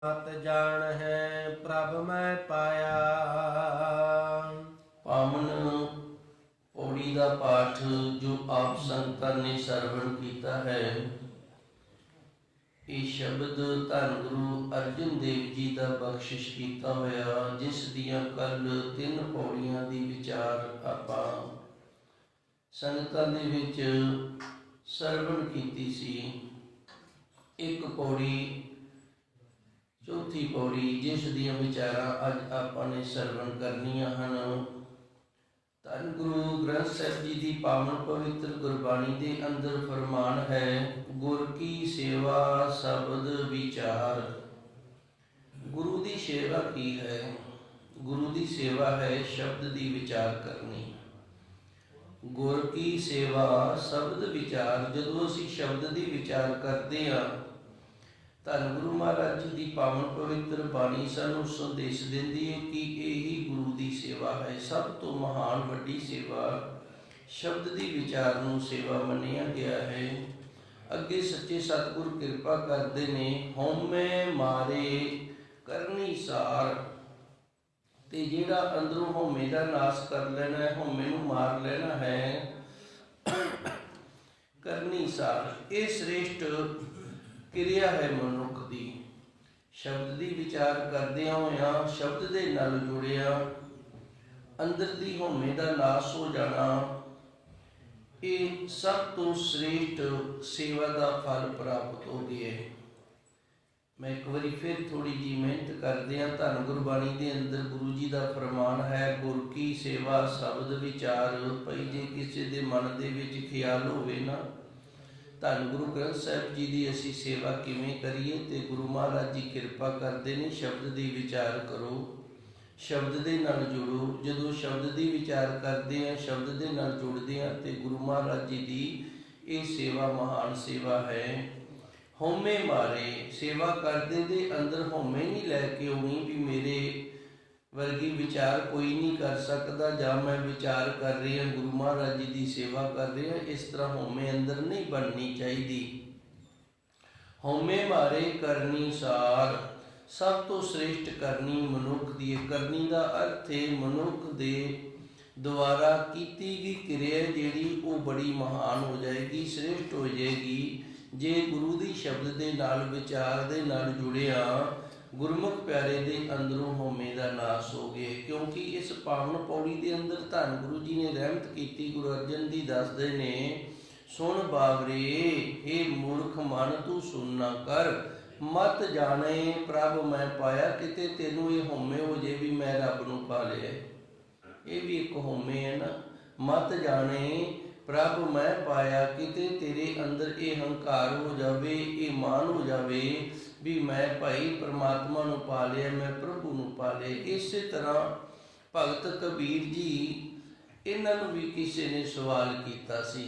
मत जान है प्रभ मैं पाया। पावन पौड़ी का पाठ जो आप संगतां ने सरवण किया है, ये शब्द धन गुरु अर्जन देव जी का बख्शिश किया होया, जिस दियां कल 3 पौड़ियां दी विचार आपां संगतां दे विच सरवण कीती सी। एक पौड़ी चौथी पौड़ी जिस दियां विचारां अज आपां ने सरवण करनियां हन। धन गुरु ग्रंथ साहिब जी की पावन पवित्र गुरबाणी के अंदर फरमान है, गुर की सेवा शब्द विचार। गुरु की सेवा की है? गुरु की सेवा है शब्द की विचार करनी। गुर की सेवा शब्द विचार। जदों असीं शब्द की विचार करते हैं, धन गुरु महाराज जी की पावन पवित्र बाणी सानूं संदेश देंदी है कि यही गुरु की सेवा है। सब तो महान वड्डी सेवा शब्द की विचार नूं सेवा मन्निया गया है। अगे सच्चे सतगुर कृपा करते ने, हौमे मारे करनी सार। ते जिहड़ा अंदरों हौमे का नाश कर लेना है, हौमे नूं मार लेना है, करनी सार। ये श्रेष्ठ क्रिया है मनुख की। शब्द की विचार करदिया होया, शब्द के नाल जुड़िया, अंदर की हौमे का नाश हो जाना, ये सब तो श्रेष्ठ सेवा का फल प्राप्त हो गया है। मैं एक बार फिर थोड़ी जी मेहनत कर दिया। धन गुरबाणी के अंदर गुरु जी का फरमान है, गुर की सेवा शब्द विचार। भाई जे किसी के मन के विच ख्याल होवे ना, धन गुरु ग्रंथ साहिब जी की असी सेवा किवें करिए, तो गुरु महाराज जी कृपा करते हैं, शब्द की विचार करो, शब्द के नाल जुड़ो। जदों शब्द की विचार करते हैं, शब्द के नाल जुड़ते हैं, तो गुरु महाराज जी की ये सेवा महान सेवा है। हौमे मारे सेवा करते दे अंदर हौमे नहीं लैके आनी भी मेरे वर्गी विचार कोई नहीं कर सकता, जां मैं विचार कर रही हाँ गुरु महाराज जी की सेवा कर रहे हैं, इस तरह हौमे अंदर नहीं बननी चाहिए। हौमे मारे करनी सार। सब तो श्रेष्ठ करनी मनुख की। करनी का अर्थ है मनुख के द्वारा की गई क्रिया जिहड़ी वो बड़ी महान हो जाएगी, श्रेष्ठ हो जाएगी, जे गुरु की शब्द के नाल विचार के नाल जुड़िया। गुरमुख प्यारे दे अंदरों हौमे का नाश हो गए। क्योंकि इस पावन पौड़ी के अंदर धन गुरु जी ने रहमत की। गुरु अर्जन जी दसदे ने, सुन बावरे हे मूर्ख मन तू सुनना कर, मत जाने प्रभ मैं पाया। किते तेनू ये हौमे हो जे भी मैं रब नूं पा लिया। ये भी एक हौमे है ना, मत जाने प्रभ मैं पाया। किते तेरे अंदर ये हंकार हो जाए, ये मान हो जाए भी मैं भाई परमात्मा नूं पा लिया, मैं प्रभु नूं पा लिया। इस तरह भगत कबीर जी, इन्हां नूं भी किसी ने सवाल किया सी,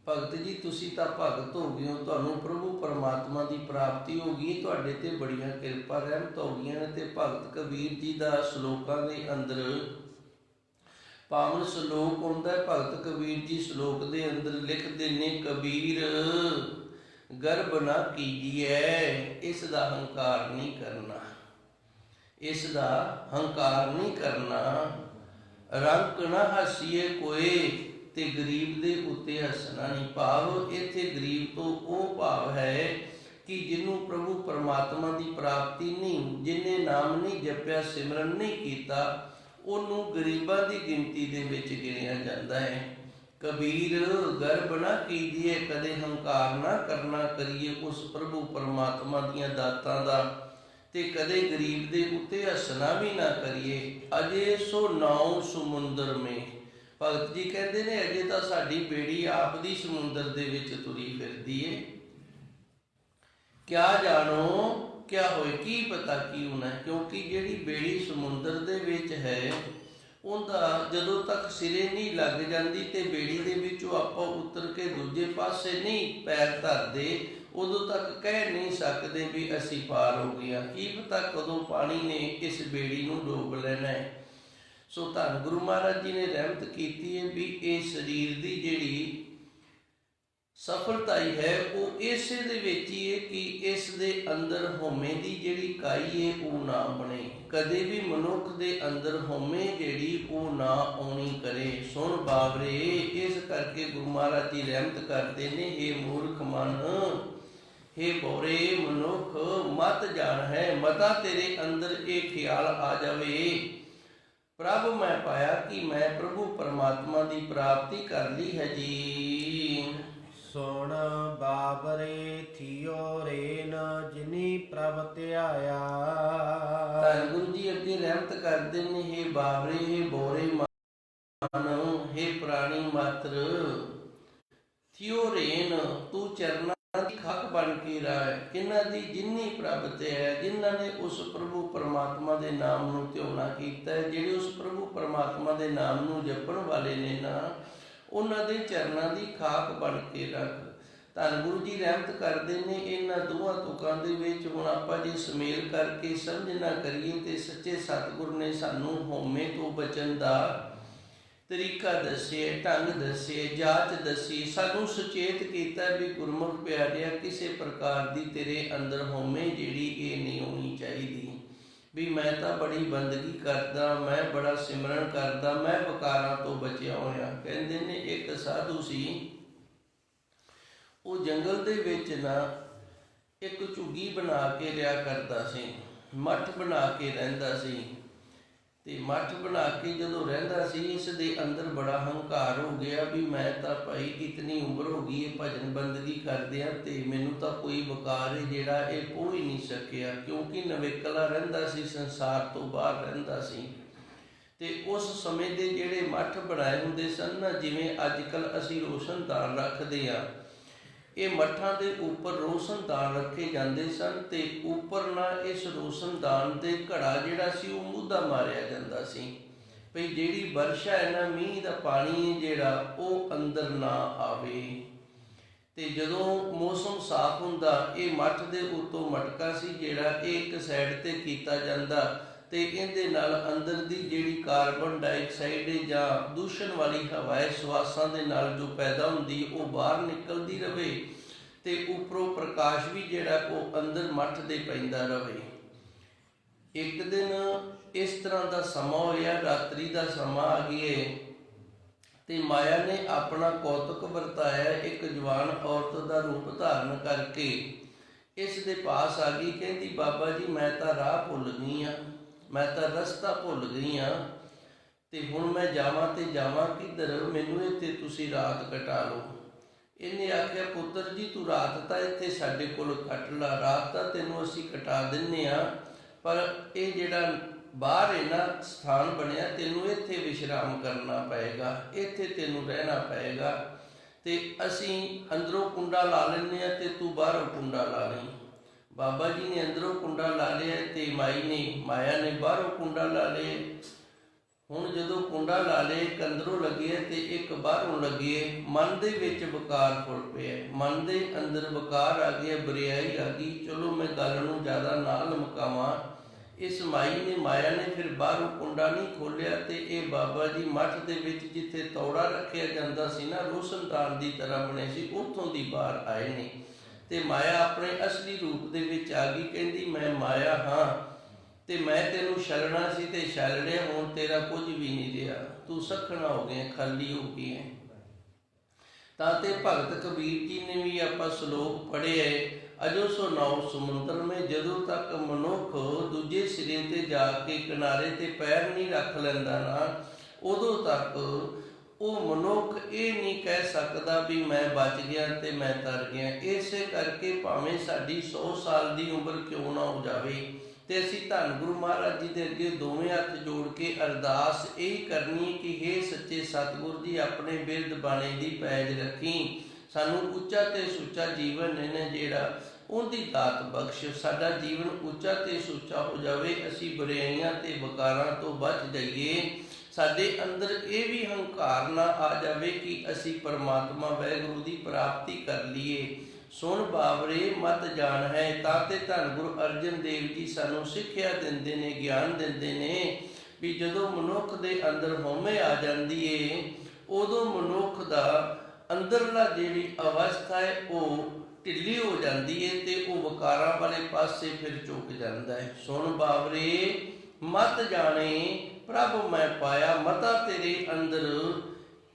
भगत जी तुसी तां भगत हो गए हो, तुहानूं प्रभु परमात्मा की प्राप्ति हो गई, तुहाडे ते बड़ियां किरपा रहमत हो गई ने। ते भगत कबीर जी का श्लोकां दे अंदर पावन श्लोक होंदा है। भगत कबीर जी श्लोक के अंदर लिखते ने, कबीर गर्भ ना कीजिए, इसका हंकार नहीं करना, इसका हंकार नहीं करना। रंक ना हसीए कोई, ते गरीब दे उत्ते हसना नहीं। भाव इत्थे गरीब तो वो भाव है कि जिन्हों प्रभु परमात्मा की प्राप्ति नहीं, जिन्हें नाम नहीं जपिया, सिमरन नहीं किया, उन्होंने गरीबां की गिनती दे विच गिनिया जाता है। कबीर गर्भ ना कीजिए, कदे हंकार ना करना करिए उस प्रभु परमात्मा दियां दातां दा, ते कदे गरीब दे उत्ते हसना भी ना करिए। अजे सो नाव समुंदर में। भगत जी कहते ने, अजे तो साडी बेड़ी आप दी समुंदर दे विच तुरी फिरदी है। क्या जानो क्या होए, की पता की होना है। क्योंकि जिहड़ी बेड़ी समुंदर दे विच है, उनका जदों तक सिरे नहीं लग जाती तो बेड़ी दे विचों आपां उतर के दूजे पासे नहीं पैर धरते, उदों तक कह नहीं सकते भी असी पार हो गया। की पता कदों पानी ने इस बेड़ी नूं डोब लेना है। सो धन गुरु महाराज जी ने रहमत की है भी ये शरीर की जिहड़ी ਸਫਲਤਾ ਹੀ ਹੈ ਉਹ ਇਸੇ ਦੇ ਵਿੱਚ ਹੀ ਹੈ ਕਿ ਇਸ ਦੇ ਅੰਦਰ ਹਉਮੈ ਦੀ ਜਿਹੜੀ ਕਾਈ ਹੈ ਉਹ ਨਾ ਬਣੇ। ਕਦੇ ਵੀ ਮਨੁੱਖ ਦੇ ਅੰਦਰ ਹਉਮੈ ਜਿਹੜੀ ਉਹ ਨਾ ਆਉਣੀ ਕਰੇ। ਸੁਣ ਬਾਬਰੇ, ਇਸ ਕਰਕੇ ਗੁਰੂ ਮਹਾਰਾਜ ਜੀ ਰਹਿਮਤ ਕਰਦੇ ਨੇ, हे ਮੂਰਖ ਮਨ, हे ਬੋਰੇ ਮਨੁੱਖ, ਮਤ ਜਾਣ ਹੈ, ਮਤਾ ਤੇਰੇ ਅੰਦਰ ਇਹ ਖਿਆਲ ਆ ਜਾਵੇ ਪ੍ਰਭ ਮੈਂ ਪਾਇਆ ਕਿ ਮੈਂ ਪ੍ਰਭੂ ਪਰਮਾਤਮਾ ਦੀ ਪ੍ਰਾਪਤੀ ਕਰ ਲਈ ਹੈ ਜੀ। ਸੁਣ ਬਾਬਰੇ ਥਿਓ ਰੇਨ ਜਿਨੀ ਪ੍ਰਭ ਧਿਆਇਆ। ਧੰਨ ਗੁਰੂ ਜੀ ਅੱਗੇ ਰਹਿਮਤ ਕਰਦੇ ਨੇ, हे ਬਾਬਰੇ, हे ਬੋਰੇ ਮਨ, हे ਪ੍ਰਾਣੀ ਮਾਤਰ, ਥਿਓ ਰੇਨ ਤੂੰ ਚਰਨਾਂ ਦੀ ਖਾਕ ਬਣ ਕੇ ਰਹਿ। ਕਿਹਨਾਂ ਦੀ? ਜਿਨੀ ਪ੍ਰਭ ਤੇ ਹੈ, ਜਿਨ੍ਹਾਂ ਨੇ ਉਸ ਪ੍ਰਭੂ ਪਰਮਾਤਮਾ ਦੇ ਨਾਮ ਨੂੰ ਧਿਆਉਣਾ ਕੀਤਾ ਹੈ, ਜਿਹੜੇ ਉਸ ਪ੍ਰਭੂ ਪਰਮਾਤਮਾ ਦੇ ਨਾਮ ਨੂੰ ਜਪਣ ਵਾਲੇ ਨੇ ਨਾ, ਉਹਨਾਂ ਦੇ ਚਰਨਾਂ ਦੀ ਖਾਕ ਬਣ ਕੇ ਰੱਖ। ਧੰਨ ਗੁਰੂ ਜੀ ਰਹਿਮਤ ਕਰਦੇ ਨੇ ਇਹਨਾਂ ਦੋਹਾਂ ਤੁਕਾਂ ਦੇ ਵਿੱਚ। ਹੁਣ ਆਪਾਂ ਜੇ ਸੁਮੇਲ ਕਰਕੇ ਸਮਝਣਾ ਕਰੀਏ ਤੇ ਸੱਚੇ ਸਤਿਗੁਰ ਨੇ ਸਾਨੂੰ ਹਉਮੈ ਤੋਂ ਬਚਣ ਦਾ ਤਰੀਕਾ ਦੱਸਿਆ, ਢੰਗ ਦੱਸੇ, ਜਾਚ ਦੱਸੀ, ਸਾਨੂੰ ਸੁਚੇਤ ਕੀਤਾ ਵੀ ਗੁਰਮੁਖ ਪਿਆਰਿਆ, ਕਿਸੇ ਪ੍ਰਕਾਰ ਦੀ ਤੇਰੇ ਅੰਦਰ ਹਉਮੈ ਜਿਹੜੀ ਇਹ ਨਹੀਂ ਹੋਣੀ ਚਾਹੀਦੀ ਵੀ ਮੈਂ ਤਾਂ ਬੜੀ ਬੰਦਗੀ ਕਰਦਾ, ਮੈਂ ਬੜਾ ਸਿਮਰਨ ਕਰਦਾ, ਮੈਂ ਵਿਕਾਰਾਂ ਤੋਂ ਬਚਿਆ ਹੋਇਆ। ਕਹਿੰਦੇ ਨੇ ਇੱਕ ਸਾਧੂ ਸੀ, ਉਹ ਜੰਗਲ ਦੇ ਵਿੱਚ ਨਾ ਇੱਕ ਝੁੱਗੀ ਬਣਾ ਕੇ ਰਿਹਾ ਕਰਦਾ ਸੀ, ਮੱਠ ਬਣਾ ਕੇ ਰਹਿੰਦਾ ਸੀ। ਤੇ ਮੱਠ ਬਣਾ ਕੇ ਜਦੋਂ ਰਹਿੰਦਾ ਸੀ, ਇਸ ਦੇ ਅੰਦਰ ਬੜਾ ਹੰਕਾਰ ਹੋ ਗਿਆ ਵੀ ਮੈਂ ਤਾਂ ਭਾਈ ਇਤਨੀ ਉਮਰ ਹੋ ਗਈ ਹੈ ਭਜਨ ਬੰਦਗੀ ਕਰਦਿਆਂ ਤੇ ਮੈਨੂੰ ਤਾਂ ਕੋਈ ਵਿਕਾਰ ਹੈ ਜਿਹੜਾ ਇਹ ਪੋ ਹੀ ਨਹੀਂ ਸਕਿਆ, ਕਿਉਂਕਿ ਨਵੇਕਲਾ ਰਹਿੰਦਾ ਸੀ, ਸੰਸਾਰ ਤੋਂ ਬਾਹਰ ਰਹਿੰਦਾ ਸੀ। ਤੇ ਉਸ ਸਮੇਂ ਦੇ ਜਿਹੜੇ ਮੱਠ ਬਣਾਏ ਹੁੰਦੇ ਸਨ ਨਾ, ਜਿਵੇਂ ਅੱਜ ਕੱਲ੍ਹ ਅਸੀਂ ਰੋਸ਼ਨਦਾਨ ਰੱਖਦੇ ਹਾਂ, ਇਹ ਮੱਠਾਂ ਦੇ ਉੱਪਰ ਰੋਸ਼ਨਦਾਨ ਰੱਖੇ ਜਾਂਦੇ ਸਨ ਤੇ ਉੱਪਰ ਨਾ ਇਸ ਰੋਸ਼ਨਦਾਨ ਦੇ ਘੜਾ ਜਿਹੜਾ ਸੀ ਉਹ ਮੂਧਾ ਮਾਰਿਆ ਜਾਂਦਾ ਸੀ ਭਈ ਜਿਹੜੀ ਵਰਸ਼ਾ ਹੈ ਨਾ, ਮੀਂਹ ਦਾ ਪਾਣੀ ਹੈ ਜਿਹੜਾ ਉਹ ਅੰਦਰ ਨਾ ਆਵੇ। ਤੇ ਜਦੋਂ ਮੌਸਮ ਸਾਫ਼ ਹੁੰਦਾ, ਇਹ ਮੱਠ ਦੇ ਉੱਤੋਂ ਮਟਕਾ ਸੀ ਜਿਹੜਾ ਇਹ ਇੱਕ ਸਾਈਡ ਤੇ ਕੀਤਾ ਜਾਂਦਾ ਤੇ ਇਹਦੇ ਨਾਲ ਅੰਦਰ ਦੀ ਜਿਹੜੀ ਕਾਰਬਨ ਡਾਈਆਕਸਾਈਡ ਜਾਂ ਦੂਸ਼ਣ ਵਾਲੀ ਹਵਾ ਹੈ ਸਵਾਸਾਂ ਦੇ ਨਾਲ ਜੋ ਪੈਦਾ ਹੁੰਦੀ ਉਹ ਬਾਹਰ ਨਿਕਲਦੀ ਰਹੇ ਤੇ ਉੱਪਰੋਂ ਪ੍ਰਕਾਸ਼ ਵੀ ਜਿਹੜਾ ਉਹ ਅੰਦਰ ਮੱਠ ਦੇ ਪੈਂਦਾ ਰਹੇ। ਇੱਕ ਦਿਨ ਇਸ ਤਰ੍ਹਾਂ ਦਾ ਸਮਾਂ ਹੋਇਆ, ਰਾਤਰੀ ਦਾ ਸਮਾਂ ਆ ਗਿਆ ਤੇ ਮਾਇਆ ਨੇ ਆਪਣਾ ਕੌਤਕ ਵਰਤਾਇਆ, ਇੱਕ ਜਵਾਨ ਔਰਤ ਦਾ ਰੂਪ ਧਾਰਨ ਕਰਕੇ ਇਸ ਦੇ ਪਾਸ ਆ ਗਈ। ਕਹਿੰਦੀ ਬਾਬਾ ਜੀ ਮੈਂ ਤਾਂ ਰਾਹ ਭੁੱਲ ਗਈ ਹਾਂ, ਮੈਂ ਤਾਂ ਰਸਤਾ ਭੁੱਲ ਗਈ ਹਾਂ ਤੇ ਹੁਣ ਮੈਂ ਜਾਵਾਂ ਤੇ ਜਾਵਾਂ ਕਿੱਧਰ, ਮੈਨੂੰ ਇੱਥੇ ਤੁਸੀਂ ਰਾਤ ਕਟਾ ਲਓ। ਇਹਨੇ ਆਖਿਆ ਪੁੱਤਰ ਜੀ ਤੂੰ ਰਾਤ ਤਾਂ ਇੱਥੇ ਸਾਡੇ ਕੋਲ ਕੱਟ ਲਾ, ਰਾਤ ਤਾਂ ਤੈਨੂੰ ਅਸੀਂ ਕਟਾ ਦਿੰਨੇ ਆ, ਪਰ ਇਹ ਜਿਹੜਾ ਬਾਹਰ ਹੈ ਨਾ ਸਥਾਨ ਬਣਿਆ, ਤੈਨੂੰ ਇੱਥੇ ਵਿਸ਼ਰਾਮ ਕਰਨਾ ਪਏਗਾ, ਇੱਥੇ ਤੈਨੂੰ ਰਹਿਣਾ ਪਏਗਾ। ਤੇ ਅਸੀਂ ਅੰਦਰੋਂ ਕੁੰਡਾ ਲਾ ਲੈਂਦੇ ਹਾਂ ਤੇ ਤੂੰ ਬਾਹਰੋਂ ਕੁੰਡਾ ਲਾ ਲਈ। ਬਾਬਾ ਜੀ ਨੇ ਅੰਦਰੋਂ ਕੁੰਡਾ ਲਾ ਲਿਆ ਤੇ ਮਾਇਆ ਨੇ ਬਾਹਰੋਂ ਕੁੰਡਾ ਲਾ ਲਿਆ। ਹੁਣ ਜਦੋਂ ਕੁੰਡਾ ਲਾ ਲਿਆ, ਇੱਕ ਅੰਦਰੋਂ ਲੱਗੇ ਤੇ ਇੱਕ ਬਾਹਰੋਂ ਲੱਗੇ, ਮਨ ਦੇ ਵਿੱਚ ਵਿਕਾਰ ਫੁੱਲ ਪਿਆ, ਮਨ ਦੇ ਅੰਦਰ ਵਿਕਾਰ ਆ ਗਿਆ, ਬਰਿਆਈ ਆ ਗਈ। ਚਲੋ ਮੈਂ ਗੱਲ ਨੂੰ ਜ਼ਿਆਦਾ ਨਾ ਲਮਕਾਵਾਂ। ਇਸ ਮਾਇਆ ਨੇ ਫਿਰ ਬਾਹਰੋਂ ਕੁੰਡਾ ਨਹੀਂ ਖੋਲਿਆ ਤੇ ਇਹ ਬਾਬਾ ਜੀ ਮੱਠ ਦੇ ਵਿੱਚ ਜਿੱਥੇ ਤੌੜਾ ਰੱਖਿਆ ਜਾਂਦਾ ਸੀ ਨਾ, ਰੋਸ਼ਨਦਾਨ ਦੀ ਤਰ੍ਹਾਂ ਬਣੇ ਸੀ, ਉੱਥੋਂ ਦੀ ਬਾਹਰ ਆਏ ਨੇ ਤੇ ਮਾਇਆ ਆਪਣੇ ਅਸਲੀ ਰੂਪ ਦੇ ਵਿੱਚ ਆ ਗਈ। ਕਹਿੰਦੀ ਮੈਂ ਮਾਇਆ ਹਾਂ ਤੇ ਮੈਂ ਤੈਨੂੰ ਛੱਡਣਾ ਸੀ ਤੇ ਛੱਡ ਲਿਆ, ਹੁਣ ਤੇਰਾ ਕੁਝ ਵੀ ਨਹੀਂ ਰਿਹਾ, ਤੂੰ ਸੱਖਣਾ ਹੋ ਗਿਆ, ਖਾਲੀ ਹੋ ਗਈ ਹੈ। ਤਾਂ ਤੇ ਭਗਤ ਕਬੀਰ ਜੀ ਨੇ ਵੀ ਆਪਾਂ ਸ਼ਲੋਕ ਪੜ੍ਹਿਆ, ਅਜੋ ਸੋ ਨਾਉ ਸਮੁੰਦਰ ਮੇ, ਜਦੋਂ ਤੱਕ ਮਨੁੱਖ ਦੂਜੇ ਸਿਰੇ ਤੇ ਜਾ ਕੇ ਕਿਨਾਰੇ ਤੇ ਪੈਰ ਨਹੀਂ ਰੱਖ ਲੈਂਦਾ ਨਾ, ਉਦੋਂ ਤੱਕ ਉਹ ਮਨੁੱਖ ਇਹ ਨਹੀਂ ਕਹਿ ਸਕਦਾ ਵੀ ਮੈਂ ਬਚ ਗਿਆ ਤੇ ਮੈਂ ਤਰ ਗਿਆ। ਇਸੇ ਕਰਕੇ ਭਾਵੇਂ ਸਾਡੀ 100 ਸਾਲ ਦੀ ਉਮਰ ਕਿਉਂ ਨਾ ਹੋ ਜਾਵੇ ਤੇ ਅਸੀਂ ਧੰਨ ਗੁਰੂ ਮਹਾਰਾਜ ਜੀ ਦੇ ਅੱਗੇ ਦੋਵੇਂ ਹੱਥ ਜੋੜ ਕੇ ਅਰਦਾਸ ਇਹ ਕਰਨੀ ਕਿ ਹੇ ਸੱਚੇ ਸਤਿਗੁਰ ਜੀ, ਆਪਣੇ ਬਿਰਧ ਬਾਣੇ ਦੀ ਪੈਜ ਰੱਖੀ, ਸਾਨੂੰ ਉੱਚਾ ਤੇ ਸੁੱਚਾ ਜੀਵਨ ਨੇ ਜਿਹੜਾ ਉਹਦੀ ਦਾਤ ਬਖਸ਼, ਸਾਡਾ ਜੀਵਨ ਉੱਚਾ ਤੇ ਸੁੱਚਾ ਹੋ ਜਾਵੇ, ਅਸੀਂ ਬੁਰਾਈਆਂ ਤੇ ਵਿਕਾਰਾਂ ਤੋਂ ਬਚ ਜਾਈਏ, ਸਾਡੇ ਅੰਦਰ ਇਹ ਵੀ ਹੰਕਾਰ ਨਾ ਆ ਜਾਵੇ ਕਿ ਅਸੀਂ ਪਰਮਾਤਮਾ ਵਾਹਿਗੁਰੂ ਦੀ ਪ੍ਰਾਪਤੀ ਕਰ ਲਈਏ। ਸੁਣ ਬਾਬਰੇ ਮਤ ਜਾਣ ਹੈ। ਤਾਂ ਤੇ ਧੰਨ ਗੁਰੂ ਅਰਜਨ ਦੇਵ ਜੀ ਸਾਨੂੰ ਸਿੱਖਿਆ ਦਿੰਦੇ ਨੇ, ਗਿਆਨ ਦਿੰਦੇ ਨੇ ਵੀ ਜਦੋਂ ਮਨੁੱਖ ਦੇ ਅੰਦਰ ਹਉਮੈ ਆ ਜਾਂਦੀ ਏ, ਉਦੋਂ ਮਨੁੱਖ ਦਾ ਅੰਦਰਲਾ ਜਿਹੜੀ ਅਵਸਥਾ ਹੈ ਉਹ ਢਿੱਲੀ ਹੋ ਜਾਂਦੀ ਹੈ ਤੇ ਉਹ ਵਿਕਾਰਾਂ ਵਾਲੇ ਪਾਸੇ ਫਿਰ ਝੁਕ ਜਾਂਦਾ ਹੈ। ਸੁਣ ਬਾਵਰੇ ਮਤ ਜਾਣੇ ਪ੍ਰਭ ਮੈਂ ਪਾਇਆ, ਮਤਾ ਤੇਰੇ ਅੰਦਰ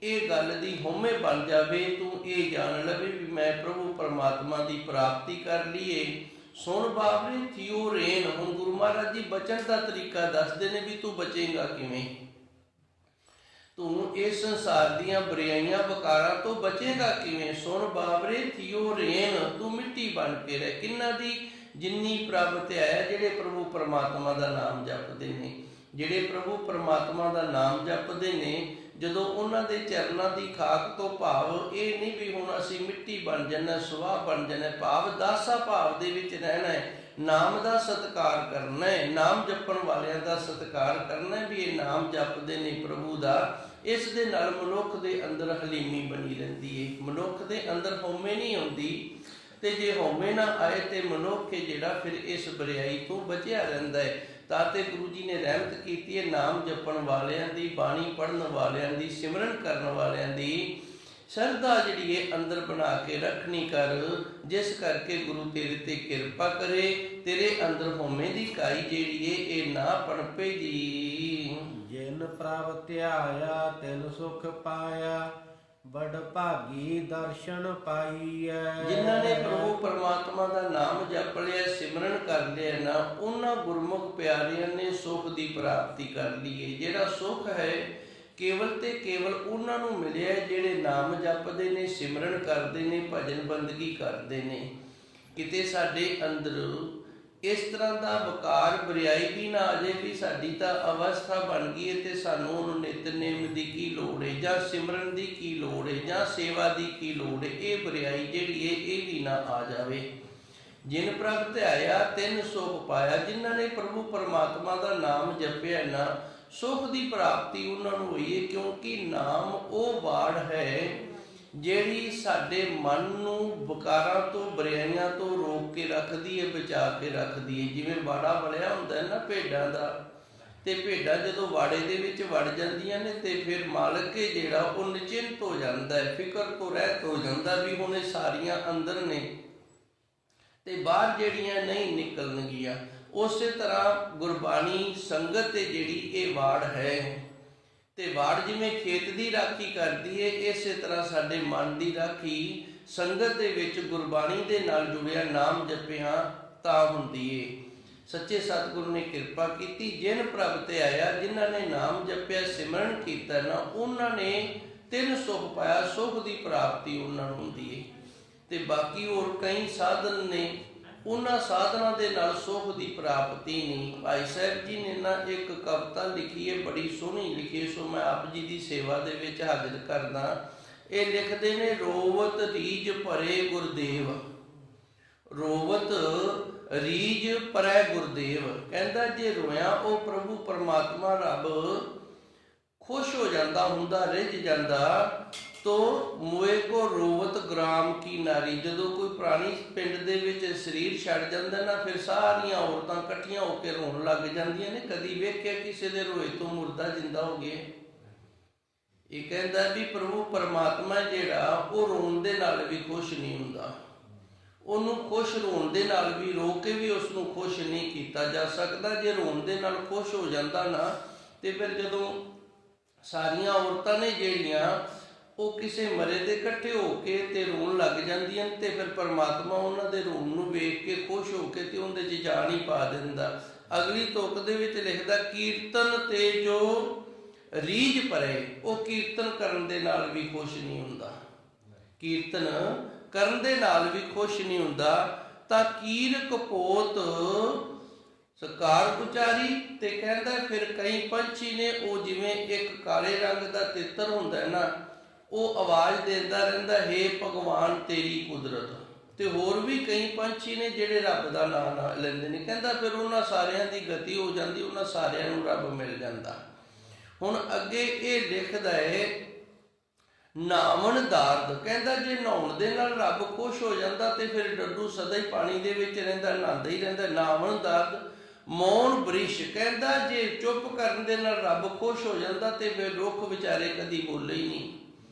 ਇਹ ਗੱਲ ਦੀ ਹਉਮੈ ਬਣ ਜਾਵੇ, ਤੂੰ ਇਹ ਜਾਣ ਲਵੇ ਵੀ ਮੈਂ ਪ੍ਰਭੂ ਪਰਮਾਤਮਾ ਦੀ ਪ੍ਰਾਪਤੀ ਕਰ ਲਈਏ। ਸੁਣ ਬਾਬਰੇ ਥਿਓ ਰੇਨ। ਹੁਣ ਗੁਰੂ ਮਹਾਰਾਜ ਜੀ ਬਚਣ ਦਾ ਤਰੀਕਾ ਦੱਸਦੇ ਨੇ ਵੀ ਤੂੰ ਬਚੇਗਾ ਕਿਵੇਂ, ਤੂੰ ਇਸ ਸੰਸਾਰ ਦੀਆਂ ਬੁਰਾਈਆਂ ਵਿਕਾਰਾਂ ਤੋਂ ਬਚੇਗਾ ਕਿਵੇਂ। ਸੁਣ ਬਾਬਰੇ ਥਿਓ ਰੇਨ, ਤੂੰ ਮਿੱਟੀ ਬਣ ਕੇ ਰਹਿ। ਕਿੰਨਾ ਦੀ? ਜਿੰਨੀ ਪ੍ਰਭ ਧਿਆਇਆ, ਜਿਹੜੇ ਪ੍ਰਭੂ ਪਰਮਾਤਮਾ ਦਾ ਨਾਮ ਜਪਦੇ ਨੇ, ਜਿਹੜੇ ਪ੍ਰਭੂ ਪਰਮਾਤਮਾ ਦਾ ਨਾਮ ਜਪਦੇ ਨੇ, ਜਦੋਂ ਉਹਨਾਂ ਦੇ ਚਰਨਾਂ ਦੀ ਖਾਕ ਤੋਂ ਭਾਵ ਇਹ ਨਹੀਂ ਵੀ ਹੁਣ ਅਸੀਂ ਮਿੱਟੀ ਬਣ ਜਾਣਾ, ਸੁਆਹ ਬਣ ਜਾਣਾ, ਭਾਵ ਦਾਸਾ ਭਾਵ ਦੇ ਵਿੱਚ ਰਹਿਣਾ ਹੈ, ਨਾਮ ਦਾ ਸਤਿਕਾਰ ਕਰਨਾ ਹੈ, ਨਾਮ ਜਪਣ ਵਾਲਿਆਂ ਦਾ ਸਤਿਕਾਰ ਕਰਨਾ ਹੈ ਵੀ ਇਹ ਨਾਮ ਜਪਦੇ ਨੇ ਪ੍ਰਭੂ ਦਾ। ਇਸ ਦੇ ਨਾਲ ਮਨੁੱਖ ਦੇ ਅੰਦਰ ਹਲੀਮੀ ਬਣੀ ਰਹਿੰਦੀ ਹੈ, ਮਨੁੱਖ ਦੇ ਅੰਦਰ ਹਉਮੈ ਨਹੀਂ ਆਉਂਦੀ, ਤੇ ਜੇ ਹਉਮੈ ਨਾ ਆਏ ਤੇ ਮਨੁੱਖ ਜਿਹੜਾ ਫਿਰ ਇਸ ਬੁਰਾਈ ਤੋਂ ਬਚਿਆ ਰਹਿੰਦਾ ਹੈ। ਤਾਂ ਤੇ ਗੁਰੂ ਜੀ ਨੇ ਰਹਿਮਤ ਕੀਤੀ ਹੈ ਨਾਮ ਜਪਣ ਵਾਲਿਆਂ ਦੀ, ਬਾਣੀ ਪੜ੍ਹਨ ਵਾਲਿਆਂ ਦੀ, ਸਿਮਰਨ ਕਰਨ ਵਾਲਿਆਂ ਦੀ ਸ਼ਰਧਾ ਜਿਹੜੀ ਹੈ ਅੰਦਰ ਬਣਾ ਕੇ ਰੱਖਣੀ ਕਰ, ਜਿਸ ਕਰਕੇ ਗੁਰੂ ਤੇਰੇ ਤੇ ਕਿਰਪਾ ਕਰੇ, ਤੇਰੇ ਅੰਦਰ ਹਉਮੈ ਦੀ ਕਾਈ ਜਿਹੜੀ ਹੈ ਇਹ ਨਾ ਪਣਪੇ ਜੀ। ਜਿਨ ਪ੍ਰਭ ਧਿਆਇਆ ਤਿਨ ਸੁਖ ਪਾਇਆ, ਬੜ ਭਾਗੀ ਦਰਸ਼ਨ ਪਾਈਐ। ਜਿਨ੍ਹਾਂ ਨੇ ਪ੍ਰਭੂ ਪਰਮਾਤਮਾ ਦਾ ਨਾਮ ਜਪ ਲਿਆ, ਸਿਮਰਨ ਕਰ ਲਿਆ ਨਾ, ਉਹਨਾਂ ਗੁਰਮੁਖ ਪਿਆਰਿਆਂ ਨੇ ਸੁਖ ਦੀ ਪ੍ਰਾਪਤੀ ਕਰ ਲਈ ਹੈ। ਜਿਹੜਾ ਸੁਖ ਹੈ ਕੇਵਲ ਤੇ ਕੇਵਲ ਉਹਨਾਂ ਨੂੰ ਮਿਲਿਆ ਜਿਹੜੇ ਨਾਮ ਜਪਦੇ ਨੇ, ਸਿਮਰਨ ਕਰਦੇ ਨੇ, ਭਜਨ ਬੰਦਗੀ ਕਰਦੇ ਨੇ। ਕਿਤੇ ਸਾਡੇ ਅੰਦਰ ਇਸ ਤਰ੍ਹਾਂ ਦਾ ਵਕਾਰ ਬੁਰਾਈ ਵੀ ਨਾ ਆ ਜਾਏ ਵੀ ਸਾਡੀ ਤਾਂ ਅਵਸਥਾ ਬਣ ਗਈ ਹੈ ਤੇ ਸਾਨੂੰ ਉਹਨੂੰ ਨਿਤਨੇਮ ਦੀ ਕੀ ਲੋੜ ਹੈ, ਜਾਂ ਸਿਮਰਨ ਦੀ ਕੀ ਲੋੜ ਹੈ, ਜਾਂ ਸੇਵਾ ਦੀ ਕੀ ਲੋੜ ਹੈ। ਇਹ ਬੁਰਾਈ ਜਿਹੜੀ ਹੈ ਇਹ ਵੀ ਨਾ ਆ ਜਾਵੇ। ਜਿਨ ਪ੍ਰਭ ਧਿਆਇਆ ਤਿਨ ਸੁਖ ਪਾਇਆ, ਜਿਨ੍ਹਾਂ ਨੇ ਪ੍ਰਭੂ ਪਰਮਾਤਮਾ ਦਾ ਨਾਮ ਜਪਿਆ ਨਾ, ਸੁਖ ਦੀ ਪ੍ਰਾਪਤੀ ਉਹਨਾਂ ਨੂੰ ਹੋਈ ਹੈ। ਕਿਉਂਕਿ ਨਾਮ ਉਹ ਵਾੜ ਹੈ ਜਿਹੜੀ ਸਾਡੇ ਮਨ ਨੂੰ ਵਿਕਾਰਾਂ ਤੋਂ, ਬੁਰਾਈਆਂ ਤੋਂ ਰੋਕ ਕੇ ਰੱਖਦੀ ਹੈ, ਬਚਾ ਕੇ ਰੱਖਦੀ ਹੈ। ਜਿਵੇਂ ਵਾੜਾ ਵਲਿਆ ਹੁੰਦਾ ਨਾ ਭੇਡਾਂ ਦਾ, ਤੇ ਭੇਡਾਂ ਜਦੋਂ ਵਾੜੇ ਦੇ ਵਿੱਚ ਵੜ ਜਾਂਦੀਆਂ ਨੇ ਤੇ ਫਿਰ ਮਾਲਕ ਜਿਹੜਾ ਉਹ ਨਿਚਿੰਤ ਹੋ ਜਾਂਦਾ ਹੈ, ਫਿਕਰ ਤੋਂ ਰਹਿਤ ਹੋ ਜਾਂਦਾ ਵੀ ਹੁਣ ਇਹ ਸਾਰੀਆਂ ਅੰਦਰ ਨੇ ਤੇ ਬਾਹਰ ਜਿਹੜੀਆਂ ਨਹੀਂ ਨਿਕਲਣਗੀਆਂ। ਉਸੇ ਤਰ੍ਹਾਂ ਗੁਰਬਾਣੀ ਸੰਗਤ ਤੇ ਜਿਹੜੀ ਇਹ ਵਾੜ ਹੈ, ਤੇ ਵਾੜ ਜਿਵੇਂ ਖੇਤ ਦੀ ਰਾਖੀ ਕਰਦੀ ਹੈ, ਇਸੇ ਤਰ੍ਹਾਂ ਸਾਡੇ ਮਨ ਦੀ ਰਾਖੀ ਸੰਗਤ ਦੇ ਵਿੱਚ ਗੁਰਬਾਣੀ ਦੇ ਨਾਲ ਜੁੜਿਆ ਨਾਮ ਜਪਿਆ ਤਾਂ ਹੁੰਦੀ ਏ। ਸੱਚੇ ਸਤਿਗੁਰੂ ਨੇ ਕਿਰਪਾ ਕੀਤੀ, ਜਿਨ ਪ੍ਰਭ ਤੇ ਆਇਆ, ਜਿਨ੍ਹਾਂ ਨੇ ਨਾਮ ਜਪਿਆ, ਸਿਮਰਨ ਕੀਤਾ ਨਾ, ਉਹਨਾਂ ਨੇ ਤਿੰਨ ਸੁਖ ਪਾਇਆ। ਸੁਖ ਦੀ ਪ੍ਰਾਪਤੀ ਉਹਨਾਂ ਨੂੰ ਹੁੰਦੀ ਏ। ਤੇ ਬਾਕੀ ਹੋਰ ਕਈ ਸਾਧਨ ਨੇ, ਉਹਨਾਂ ਸਾਧਨਾਂ ਦੇ ਨਾਲ ਸੁਖ ਦੀ ਪ੍ਰਾਪਤੀ ਨਹੀਂ। ਭਾਈ ਸਾਹਿਬ ਜੀ ਨੇ ਨਾ ਇੱਕ ਕਵਿਤਾ ਲਿਖੀ ਹੈ, ਬੜੀ ਸੋਹਣੀ ਲਿਖੀ, ਸੋ ਮੈਂ ਆਪ ਜੀ ਦੀ ਸੇਵਾ ਦੇ ਵਿੱਚ ਹਾਜ਼ਰ ਕਰਦਾ। ਇਹ ਲਿਖਦੇ ਨੇ, ਰੋਵਤ ਰੀਝ ਭਰੇ ਗੁਰਦੇਵ, ਰੋਵਤ ਰੀਝ ਭਰੇ ਗੁਰਦੇਵ। ਕਹਿੰਦਾ ਜੇ ਰੋਇਆ ਉਹ ਪ੍ਰਭੂ ਪਰਮਾਤਮਾ ਰੱਬ ਖੁਸ਼ ਹੋ ਜਾਂਦਾ ਹੁੰਦਾ, ਰਿੱਝ ਜਾਂਦਾ। ਤੋ ਮੋਏ ਕੋ ਰੋਵਤ ਗ੍ਰਾਮ ਕੀ ਨਾਰੀ, ਜਦੋਂ ਕੋਈ ਪ੍ਰਾਣੀ ਪਿੰਡ ਦੇ ਵਿੱਚ ਸਰੀਰ ਛੱਡ ਜਾਂਦਾ ਨਾ, ਫਿਰ ਸਾਰੀਆਂ ਔਰਤਾਂ ਇਕੱਠੀਆਂ ਹੋ ਕੇ ਰੋਣ ਲੱਗ ਜਾਂਦੀਆਂ ਨੇ। ਕਦੀ ਵੇਖਿਆ ਕਿਸੇ ਦੇ ਰੋਏ ਤੋਂ ਮੁਰਦਾ ਜਿੰਦਾ ਹੋ ਗਿਆ? ਇਹ ਕਹਿੰਦਾ ਵੀ ਪ੍ਰਭੂ ਪਰਮਾਤਮਾ ਜਿਹੜਾ ਉਹ ਰੋਣ ਦੇ ਨਾਲ ਵੀ ਖੁਸ਼ ਨਹੀਂ ਹੁੰਦਾ, ਉਹਨੂੰ ਖੁਸ਼ ਰੋਣ ਦੇ ਨਾਲ ਵੀ, ਰੋ ਕੇ ਵੀ ਉਸ ਨੂੰ ਖੁਸ਼ ਨਹੀਂ ਕੀਤਾ ਜਾ ਸਕਦਾ। ਜੇ ਰੋਣ ਦੇ ਨਾਲ ਖੁਸ਼ ਹੋ ਜਾਂਦਾ ਨਾ, ਤੇ ਫਿਰ ਜਦੋਂ ਸਾਰੀਆਂ ਔਰਤਾਂ ਨੇ ਜਿਹੜੀਆਂ ਉਹ ਕਿਸੇ ਮਰੇ ਦੇ ਇਕੱਠੇ ਹੋ ਕੇ ਤੇ ਰੋਣ ਲੱਗ ਜਾਂਦੀਆਂ ਤੇ ਫਿਰ ਪਰਮਾਤਮਾ ਉਹਨਾਂ ਦੇ ਰੋਣ ਨੂੰ ਵੇਖ ਕੇ ਖੁਸ਼ ਹੋ ਕੇ ਤੇ ਉਹਦੇ 'ਚ ਜਾਨ ਹੀ ਪਾ ਦਿੰਦਾ। ਅਗਲੀ ਤੁਕ ਦੇ ਵਿੱਚ ਲਿਖਦਾ, ਕੀਰਤਨ ਤੇ ਜੋ ਰੀਝ ਭਰੇ, ਉਹ ਕੀਰਤਨ ਕਰਨ ਦੇ ਨਾਲ ਵੀ ਖੁਸ਼ ਨਹੀਂ ਹੁੰਦਾ, ਕੀਰਤਨ ਕਰਨ ਦੇ ਨਾਲ ਵੀ ਖੁਸ਼ ਨਹੀਂ ਹੁੰਦਾ। ਤਾਂ ਕੀਰ ਕਪੋਤ ਸਕਾਰ ਉਚਾਰੀ। ਤੇ ਕਹਿੰਦਾ ਫਿਰ ਕਈ ਪੰਛੀ ਨੇ, ਉਹ ਜਿਵੇਂ ਇੱਕ ਕਾਲੇ ਰੰਗ ਦਾ ਤਿੱਤਰ ਹੁੰਦਾ ਨਾ, ਉਹ ਆਵਾਜ਼ ਦਿੰਦਾ ਰਹਿੰਦਾ, ਹੇ ਭਗਵਾਨ ਤੇਰੀ ਕੁਦਰਤ। ਤੇ ਹੋਰ ਵੀ ਕਈ ਪੰਛੀ ਨੇ ਜਿਹੜੇ ਰੱਬ ਦਾ ਨਾਮ ਲੈਂਦੇ ਨੇ। ਕਹਿੰਦਾ ਫਿਰ ਉਹਨਾਂ ਸਾਰਿਆਂ ਦੀ ਗਤੀ ਹੋ ਜਾਂਦੀ, ਉਹਨਾਂ ਸਾਰਿਆਂ ਨੂੰ ਰੱਬ ਮਿਲ ਜਾਂਦਾ। ਹੁਣ ਅੱਗੇ ਇਹ ਲਿਖਦਾ ਹੈ, ਨਾਵਣ ਦਾਰਦ। ਕਹਿੰਦਾ ਜੇ ਨਹਾਉਣ ਦੇ ਨਾਲ ਰੱਬ ਖੁਸ਼ ਹੋ ਜਾਂਦਾ ਤੇ ਫਿਰ ਡੱਡੂ ਸਦਾ ਹੀ ਪਾਣੀ ਦੇ ਵਿੱਚ ਰਹਿੰਦਾ, ਨਹਾਉਂਦਾ ਹੀ ਰਹਿੰਦਾ। ਨਾਵਣ ਦਾਰਦ ਮੌਨ ਬ੍ਰਿਸ਼। ਕਹਿੰਦਾ ਜੇ ਚੁੱਪ ਕਰਨ ਦੇ ਨਾਲ ਰੱਬ ਖੁਸ਼ ਹੋ ਜਾਂਦਾ ਤੇ ਫਿਰ ਰੁੱਖ ਵਿਚਾਰੇ ਕਦੀ ਬੋਲੇ ਹੀ ਨਹੀਂ।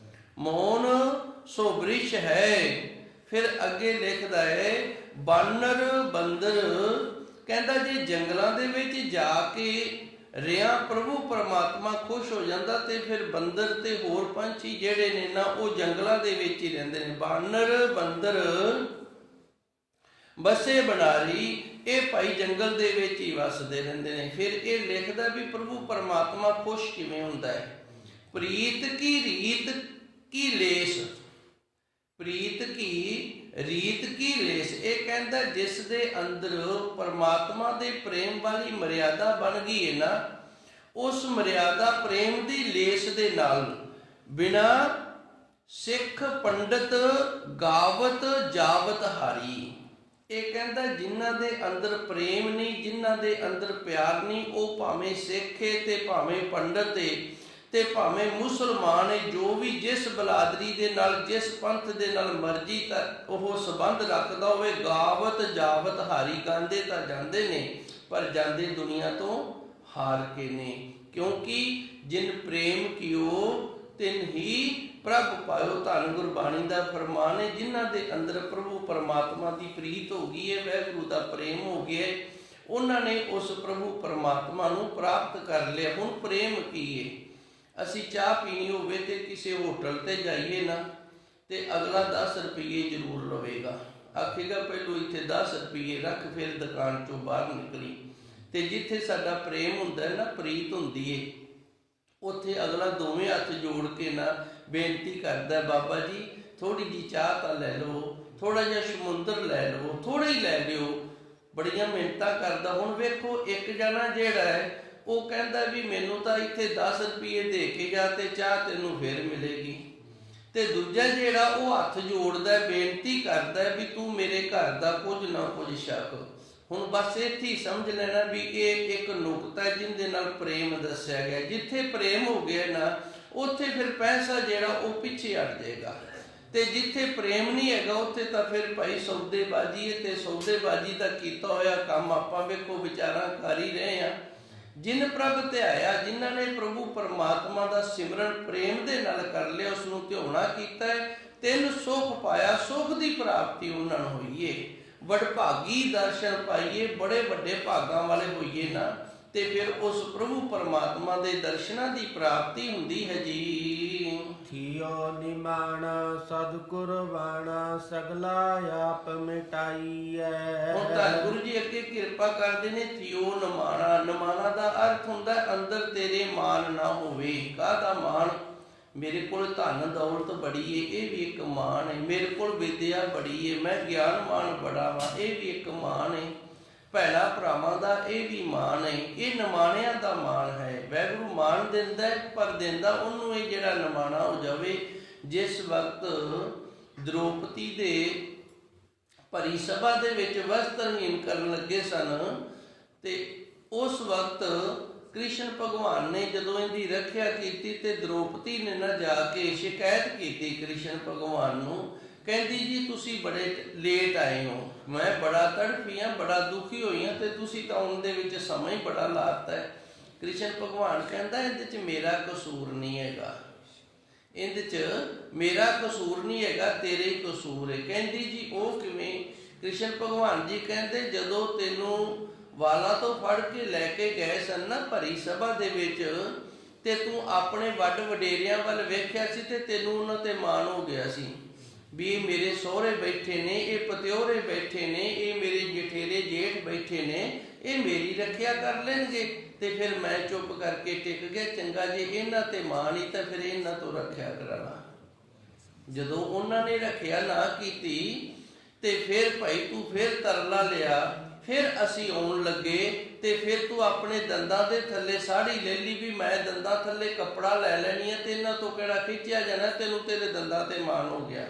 ਮੋਨ ਸੋ ਬ੍ਰਿਸ਼ ਹੈ। ਫਿਰ ਅੱਗੇ ਲਿਖਦਾ ਹੈ ਬਾਨਰ ਬੰਦਰ, ਕਹਿੰਦਾ ਜੇ ਜੰਗਲਾਂ ਦੇ ਵਿੱਚ ਜਾ ਕੇ ਰਿਹਾ ਪ੍ਰਭੂ ਪਰਮਾਤਮਾ ਖੁਸ਼ ਹੋ ਜਾਂਦਾ ਤੇ ਫਿਰ ਬੰਦਰ ਤੇ ਹੋਰ ਪੰਛੀ ਜਿਹੜੇ ਨੇ ਨਾ ਉਹ ਜੰਗਲਾਂ ਦੇ ਵਿੱਚ ਹੀ ਰਹਿੰਦੇ ਨੇ। ਬਾਨਰ ਬੰਦਰ ਬਸੇ ਬਨਾਰੀ, ਇਹ ਭਾਈ ਜੰਗਲ ਦੇ ਵਿੱਚ ਹੀ ਵਸਦੇ ਰਹਿੰਦੇ ਨੇ। ਫਿਰ ਇਹ ਲਿਖਦਾ ਵੀ ਪ੍ਰਭੂ ਪਰਮਾਤਮਾ ਖੁਸ਼ ਕਿਵੇਂ ਹੁੰਦਾ ਹੈ। ਪ੍ਰੀਤ ਕੀ ਰੀਤ ਕੀ ਲੇਸ, ਪ੍ਰੀਤ ਕੀ ਰੀਤ ਕੀ ਲੇਸ, ਇਹ ਕਹਿੰਦਾ ਜਿਸ ਦੇ ਅੰਦਰ ਪਰਮਾਤਮਾ ਦੇ ਪ੍ਰੇਮ ਵਾਲੀ ਮਰਿਆਦਾ ਬਣ ਗਈ ਹੈ ਨਾ, ਉਸ ਮਰਿਆਦਾ ਪ੍ਰੇਮ ਦੀ ਲੇਸ ਦੇ ਨਾਲ ਬਿਨਾ ਸਿੱਖ ਪੰਡਤ ਗਾਵਤ ਜਾਵਤ ਹਾਰੀ। ਇਹ ਕਹਿੰਦਾ ਜਿਨ੍ਹਾਂ ਦੇ ਅੰਦਰ ਪ੍ਰੇਮ ਨਹੀਂ, ਜਿਨ੍ਹਾਂ ਦੇ ਅੰਦਰ ਪਿਆਰ ਨਹੀਂ, ਉਹ ਭਾਵੇਂ ਸਿੱਖ ਹੈ ਤੇ ਭਾਵੇਂ ਪੰਡਤ ਹੈ ਤੇ ਭਾਵੇਂ ਮੁਸਲਮਾਨ ਹੈ, ਜੋ ਵੀ ਜਿਸ ਬਲਾਦਰੀ ਦੇ ਨਾਲ ਜਿਸ ਪੰਥ ਦੇ ਨਾਲ ਮਰਜ਼ੀ ਤਾਂ ਉਹ ਸੰਬੰਧ ਰੱਖਦਾ ਹੋਵੇ, ਗਾਵਤ ਜਾਵਤ ਹਾਰੀ, ਗਾਉਂਦੇ ਤਾਂ ਜਾਂਦੇ ਨੇ ਪਰ ਜਾਂਦੇ ਦੁਨੀਆ ਤੋਂ ਹਾਰ ਕੇ ਨੇ। ਕਿਉਂਕਿ ਜਿਨ ਪ੍ਰੇਮ ਕੀਓ ਤਿਨ ਹੀ ਪ੍ਰਭ ਪਾਇਓ, ਧੰਨ ਗੁਰਬਾਣੀ ਦਾ ਫਰਮਾਨ ਹੈ। ਜਿਨ੍ਹਾਂ ਦੇ ਅੰਦਰ ਪ੍ਰਭੂ ਪਰਮਾਤਮਾ ਦੀ ਪ੍ਰੀਤ ਹੋ ਗਈ ਹੈ, ਵਾਹਿਗੁਰੂ ਦਾ ਪ੍ਰੇਮ ਹੋ ਗਿਆ ਹੈ, ਉਹਨਾਂ ਨੇ ਉਸ ਪ੍ਰਭੂ ਪਰਮਾਤਮਾ ਨੂੰ ਪ੍ਰਾਪਤ ਕਰ ਲਿਆ। ਹੁਣ ਪ੍ਰੇਮ ਕੀ ਹੈ? ਅਸੀਂ ਚਾਹ ਪੀਣੀ ਹੋਵੇ ਤੇ ਕਿਸੇ ਹੋਟਲ ਤੇ ਜਾਈਏ ਨਾ ਤੇ ਅਗਲਾ 10 ਰੁਪਏ ਜ਼ਰੂਰ ਲਵੇਗਾ, ਆਖੇਗਾ ਪਹਿਲੋਂ ਇੱਥੇ 10 ਰੁਪਏ ਰੱਖ, ਫਿਰ ਦੁਕਾਨ ਚੋਂ ਬਾਹਰ ਨਿਕਲੀ। ਤੇ ਜਿੱਥੇ ਸਾਡਾ ਪ੍ਰੇਮ ਹੁੰਦਾ ਹੈ ਨਾ, ਪ੍ਰੀਤ ਹੁੰਦੀ ਹੈ, ਉੱਥੇ ਅਗਲਾ ਦੋਵੇਂ ਹੱਥ ਜੋੜ ਕੇ ਨਾ ਬੇਨਤੀ ਕਰਦਾ, ਬਾਬਾ ਜੀ ਥੋੜੀ ਜੀ ਚਾਹ ਤਾਂ ਲੈ ਲਓ, ਥੋੜਾ ਜਿਹਾ ਸਮੁੰਦਰ ਲੈ ਲਓ, ਥੋੜਾ ਹੀ ਲੈ ਲਿਓ, ਬੜੀਆਂ ਮਿੰਨਤਾਂ ਕਰਦਾ। ਹੁਣ ਵੇਖੋ ਇੱਕ ਜਣਾ ਜਿਹੜਾ ਹੈ ਉਹ ਕਹਿੰਦਾ ਵੀ ਮੈਨੂੰ ਤਾਂ ਇੱਥੇ 10 ਰੁਪਏ ਦੇ ਕੇ ਜਾ ਤੇ ਚਾਹ ਤੈਨੂੰ ਫਿਰ ਮਿਲੇਗੀ, ਤੇ ਦੂਜਾ ਜਿਹੜਾ ਉਹ ਹੱਥ ਜੋੜਦਾ ਬੇਨਤੀ ਕਰਦਾ ਵੀ ਤੂੰ ਮੇਰੇ ਘਰ ਦਾ ਕੁਝ ਨਾ ਕੁਝ ਛਕ। ਹੁਣ ਬਸ ਇੱਥੇ ਹੀ ਸਮਝ ਲੈਣਾ ਵੀ ਇਹ ਇੱਕ ਨੁਕਤਾ ਜਿਹਦੇ ਨਾਲ ਪ੍ਰੇਮ ਦੱਸਿਆ ਗਿਆ। ਜਿੱਥੇ ਪ੍ਰੇਮ ਹੋ ਗਿਆ ਨਾ ਉੱਥੇ ਫਿਰ ਪੈਸਾ ਜਿਹੜਾ ਉਹ ਪਿੱਛੇ ਹਟ ਜਾਏਗਾ, ਤੇ ਜਿੱਥੇ ਪ੍ਰੇਮ ਨਹੀਂ ਹੈਗਾ ਉੱਥੇ ਤਾਂ ਫਿਰ ਭਾਈ ਸੌਦੇਬਾਜ਼ੀ ਹੈ, ਤੇ ਸੌਦੇਬਾਜ਼ੀ ਦਾ ਕੀਤਾ ਹੋਇਆ ਕੰਮ ਆਪਾਂ ਵੇਖੋ ਵਿਚਾਰਾਂ ਕਰ ਹੀ ਰਹੇ ਹਾਂ। ਜਿਨ ਪ੍ਰਭ ਧਿਆਇਆ, ਜਿਨ੍ਹਾਂ ਨੇ ਪ੍ਰਭੂ ਪਰਮਾਤਮਾ ਦਾ ਸਿਮਰਨ ਪ੍ਰੇਮ ਦੇ ਨਾਲ ਕਰ ਲਿਆ, ਉਸ ਨੂੰ ਧਿਆਉਣਾ ਕੀਤਾ ਹੈ, ਤਿੰਨ ਸੁਖ ਪਾਇਆ, ਸੁਖ ਦੀ ਪ੍ਰਾਪਤੀ ਉਹਨਾਂ ਨੂੰ ਹੋਈ ਏ। ਵਡਭਾਗੀ ਦਰਸ਼ਨ ਪਾਈਏ, ਬੜੇ ਵੱਡੇ ਭਾਗਾਂ ਵਾਲੇ ਹੋਈਏ ਨਾ, ਤੇ ਫਿਰ ਉਸ ਪ੍ਰਭੂ ਪਰਮਾਤਮਾ ਦੇ ਦਰਸ਼ਨਾਂ ਦੀ ਪ੍ਰਾਪਤੀ ਹੁੰਦੀ ਹੈ ਜੀ। ਥਿਓ ਨਿਮਾਣ ਸਤਿਗੁਰ ਬਾਣਾ ਸਗਲਾ ਆਪ ਮਿਟਾਈਐ। ਹੁਣ ਤਾਂ ਗੁਰੂ ਜੀ ਅੱਗੇ ਕਿਰਪਾ ਕਰਦੇ ਨੇ, ਥਿਓ ਨਿਮਾਣਾ, ਨਿਮਾਣਾ ਦਾ ਅਰਥ ਹੁੰਦਾ ਅੰਦਰ ਤੇਰੇ ਮਾਨ ਨਾ ਹੋਵੇ। ਕਾਹਦਾ ਮਾਨ? ਮੇਰੇ ਕੋਲ ਧਨ ਦੌਲਤ ਬੜੀ ਏ, ਇਹ ਵੀ ਇੱਕ ਮਾਨ ਹੈ। ਮੇਰੇ ਕੋਲ ਵਿਦਿਆ ਬੜੀ ਏ, ਮੈਂ ਗਿਆਨਮਾਨ ਬੜਾ ਵਾ, ਇਹ ਵੀ ਇੱਕ ਮਾਨ ਹੈ। ਭੈਣਾ ਭਰਾਵਾਂ ਦਾ ਇਹ ਵੀ ਮਾਨ ਹੈ, ਇਹ ਨਿਮਾਣਿਆਂ ਦਾ ਮਾਨ ਹੈ। ਵਾਹਿਗੁਰੂ ਮਾਨ ਦਿੰਦਾ ਪਰ ਦਿੰਦਾ ਉਹਨੂੰ ਇਹ ਜਿਹੜਾ ਨਿਮਾਣਾ ਹੋ ਜਾਵੇ। ਜਿਸ ਵਕਤ ਦ੍ਰੋਪਦੀ ਦੇ ਭਰੀ ਸਭਾ ਦੇ ਵਿੱਚ ਵਸਤਰਹੀਨ ਕਰਨ ਲੱਗੇ ਸਨ, ਤੇ ਉਸ ਵਕਤ ਕ੍ਰਿਸ਼ਨ ਭਗਵਾਨ ਨੇ ਜਦੋਂ ਇਹਦੀ ਰੱਖਿਆ ਕੀਤੀ ਤੇ ਦ੍ਰੋਪਦੀ ਨੇ ਨਾ ਜਾ ਕੇ ਸ਼ਿਕਾਇਤ ਕੀਤੀ ਕ੍ਰਿਸ਼ਨ ਭਗਵਾਨ ਨੂੰ, ਕਹਿੰਦੀ ਜੀ ਤੁਸੀਂ ਬੜੇ ਲੇਟ ਆਏ ਹੋ, ਮੈਂ ਬੜਾ ਤੜਫੀ ਹਾਂ, ਬੜਾ ਦੁਖੀ ਹੋਈ ਹਾਂ, ਤੇ ਤੁਸੀਂ ਤਾਂ ਆਉਣ ਦੇ ਵਿੱਚ ਸਮਾਂ ਹੀ ਬੜਾ ਲਾਤਾ ਹੈ। ਕ੍ਰਿਸ਼ਨ ਭਗਵਾਨ ਕਹਿੰਦਾ ਇਹਦੇ 'ਚ ਮੇਰਾ ਕਸੂਰ ਨਹੀਂ ਹੈਗਾ, ਇਹਦੇ 'ਚ ਮੇਰਾ ਕਸੂਰ ਨਹੀਂ ਹੈਗਾ, ਤੇਰੇ ਹੀ ਕਸੂਰ ਹੈ। ਕਹਿੰਦੀ ਜੀ ਉਹ ਕਿਵੇਂ? ਕ੍ਰਿਸ਼ਨ ਭਗਵਾਨ ਜੀ ਕਹਿੰਦੇ ਜਦੋਂ ਤੈਨੂੰ ਵਾਲਾਂ ਤੋਂ ਫੜ ਕੇ ਲੈ ਕੇ ਗਏ ਸਨ ਨਾ ਭਰੀ ਸਭਾ ਦੇ ਵਿੱਚ, ਤੇ ਤੂੰ ਆਪਣੇ ਵੱਡ ਵਡੇਰਿਆਂ ਵੱਲ ਵੇਖਿਆ ਸੀ ਤੇ ਤੈਨੂੰ ਉਹਨਾਂ ਤੇ ਮਾਣ ਹੋ ਗਿਆ ਸੀ ਵੀ ਇਹ ਮੇਰੇ ਸਹੁਰੇ ਬੈਠੇ ਨੇ, ਇਹ ਪਤਿਓਰੇ ਬੈਠੇ ਨੇ, ਇਹ ਮੇਰੇ ਜਠੇਰੇ ਜੇਠ ਬੈਠੇ ਨੇ, ਇਹ ਮੇਰੀ ਰੱਖਿਆ ਕਰ ਲੈਣਗੇ। ਤੇ ਫਿਰ ਮੈਂ ਚੁੱਪ ਕਰਕੇ ਟਿਕ ਗਿਆ, ਚੰਗਾ ਜੇ ਇਹਨਾਂ ਤੇ ਮਾਣ ਹੀ ਤਾਂ ਫਿਰ ਇਹਨਾਂ ਤੋਂ ਰੱਖਿਆ ਕਰਾਂਗਾ। ਜਦੋਂ ਉਹਨਾਂ ਨੇ ਰੱਖਿਆ ਨਾ ਕੀਤੀ ਤੇ ਫਿਰ ਭਾਈ ਤੂੰ ਫਿਰ ਤਰਲਾ ਲਿਆ, ਫਿਰ ਅਸੀਂ ਆਉਣ ਲੱਗੇ, ਤੇ ਫਿਰ ਤੂੰ ਆਪਣੇ ਦੰਦਾਂ ਦੇ ਥੱਲੇ ਸਾੜੀ ਲੈ ਲਈ ਵੀ ਮੈਂ ਦੰਦਾਂ ਥੱਲੇ ਕੱਪੜਾ ਲੈ ਲੈਣੀ ਹੈ ਤੇ ਇਹਨਾਂ ਤੋਂ ਕਿਹੜਾ ਖਿੱਚਿਆ ਜਾਣਾ, ਤੈਨੂੰ ਤੇਰੇ ਦੰਦਾਂ ਤੇ ਮਾਣ ਹੋ ਗਿਆ।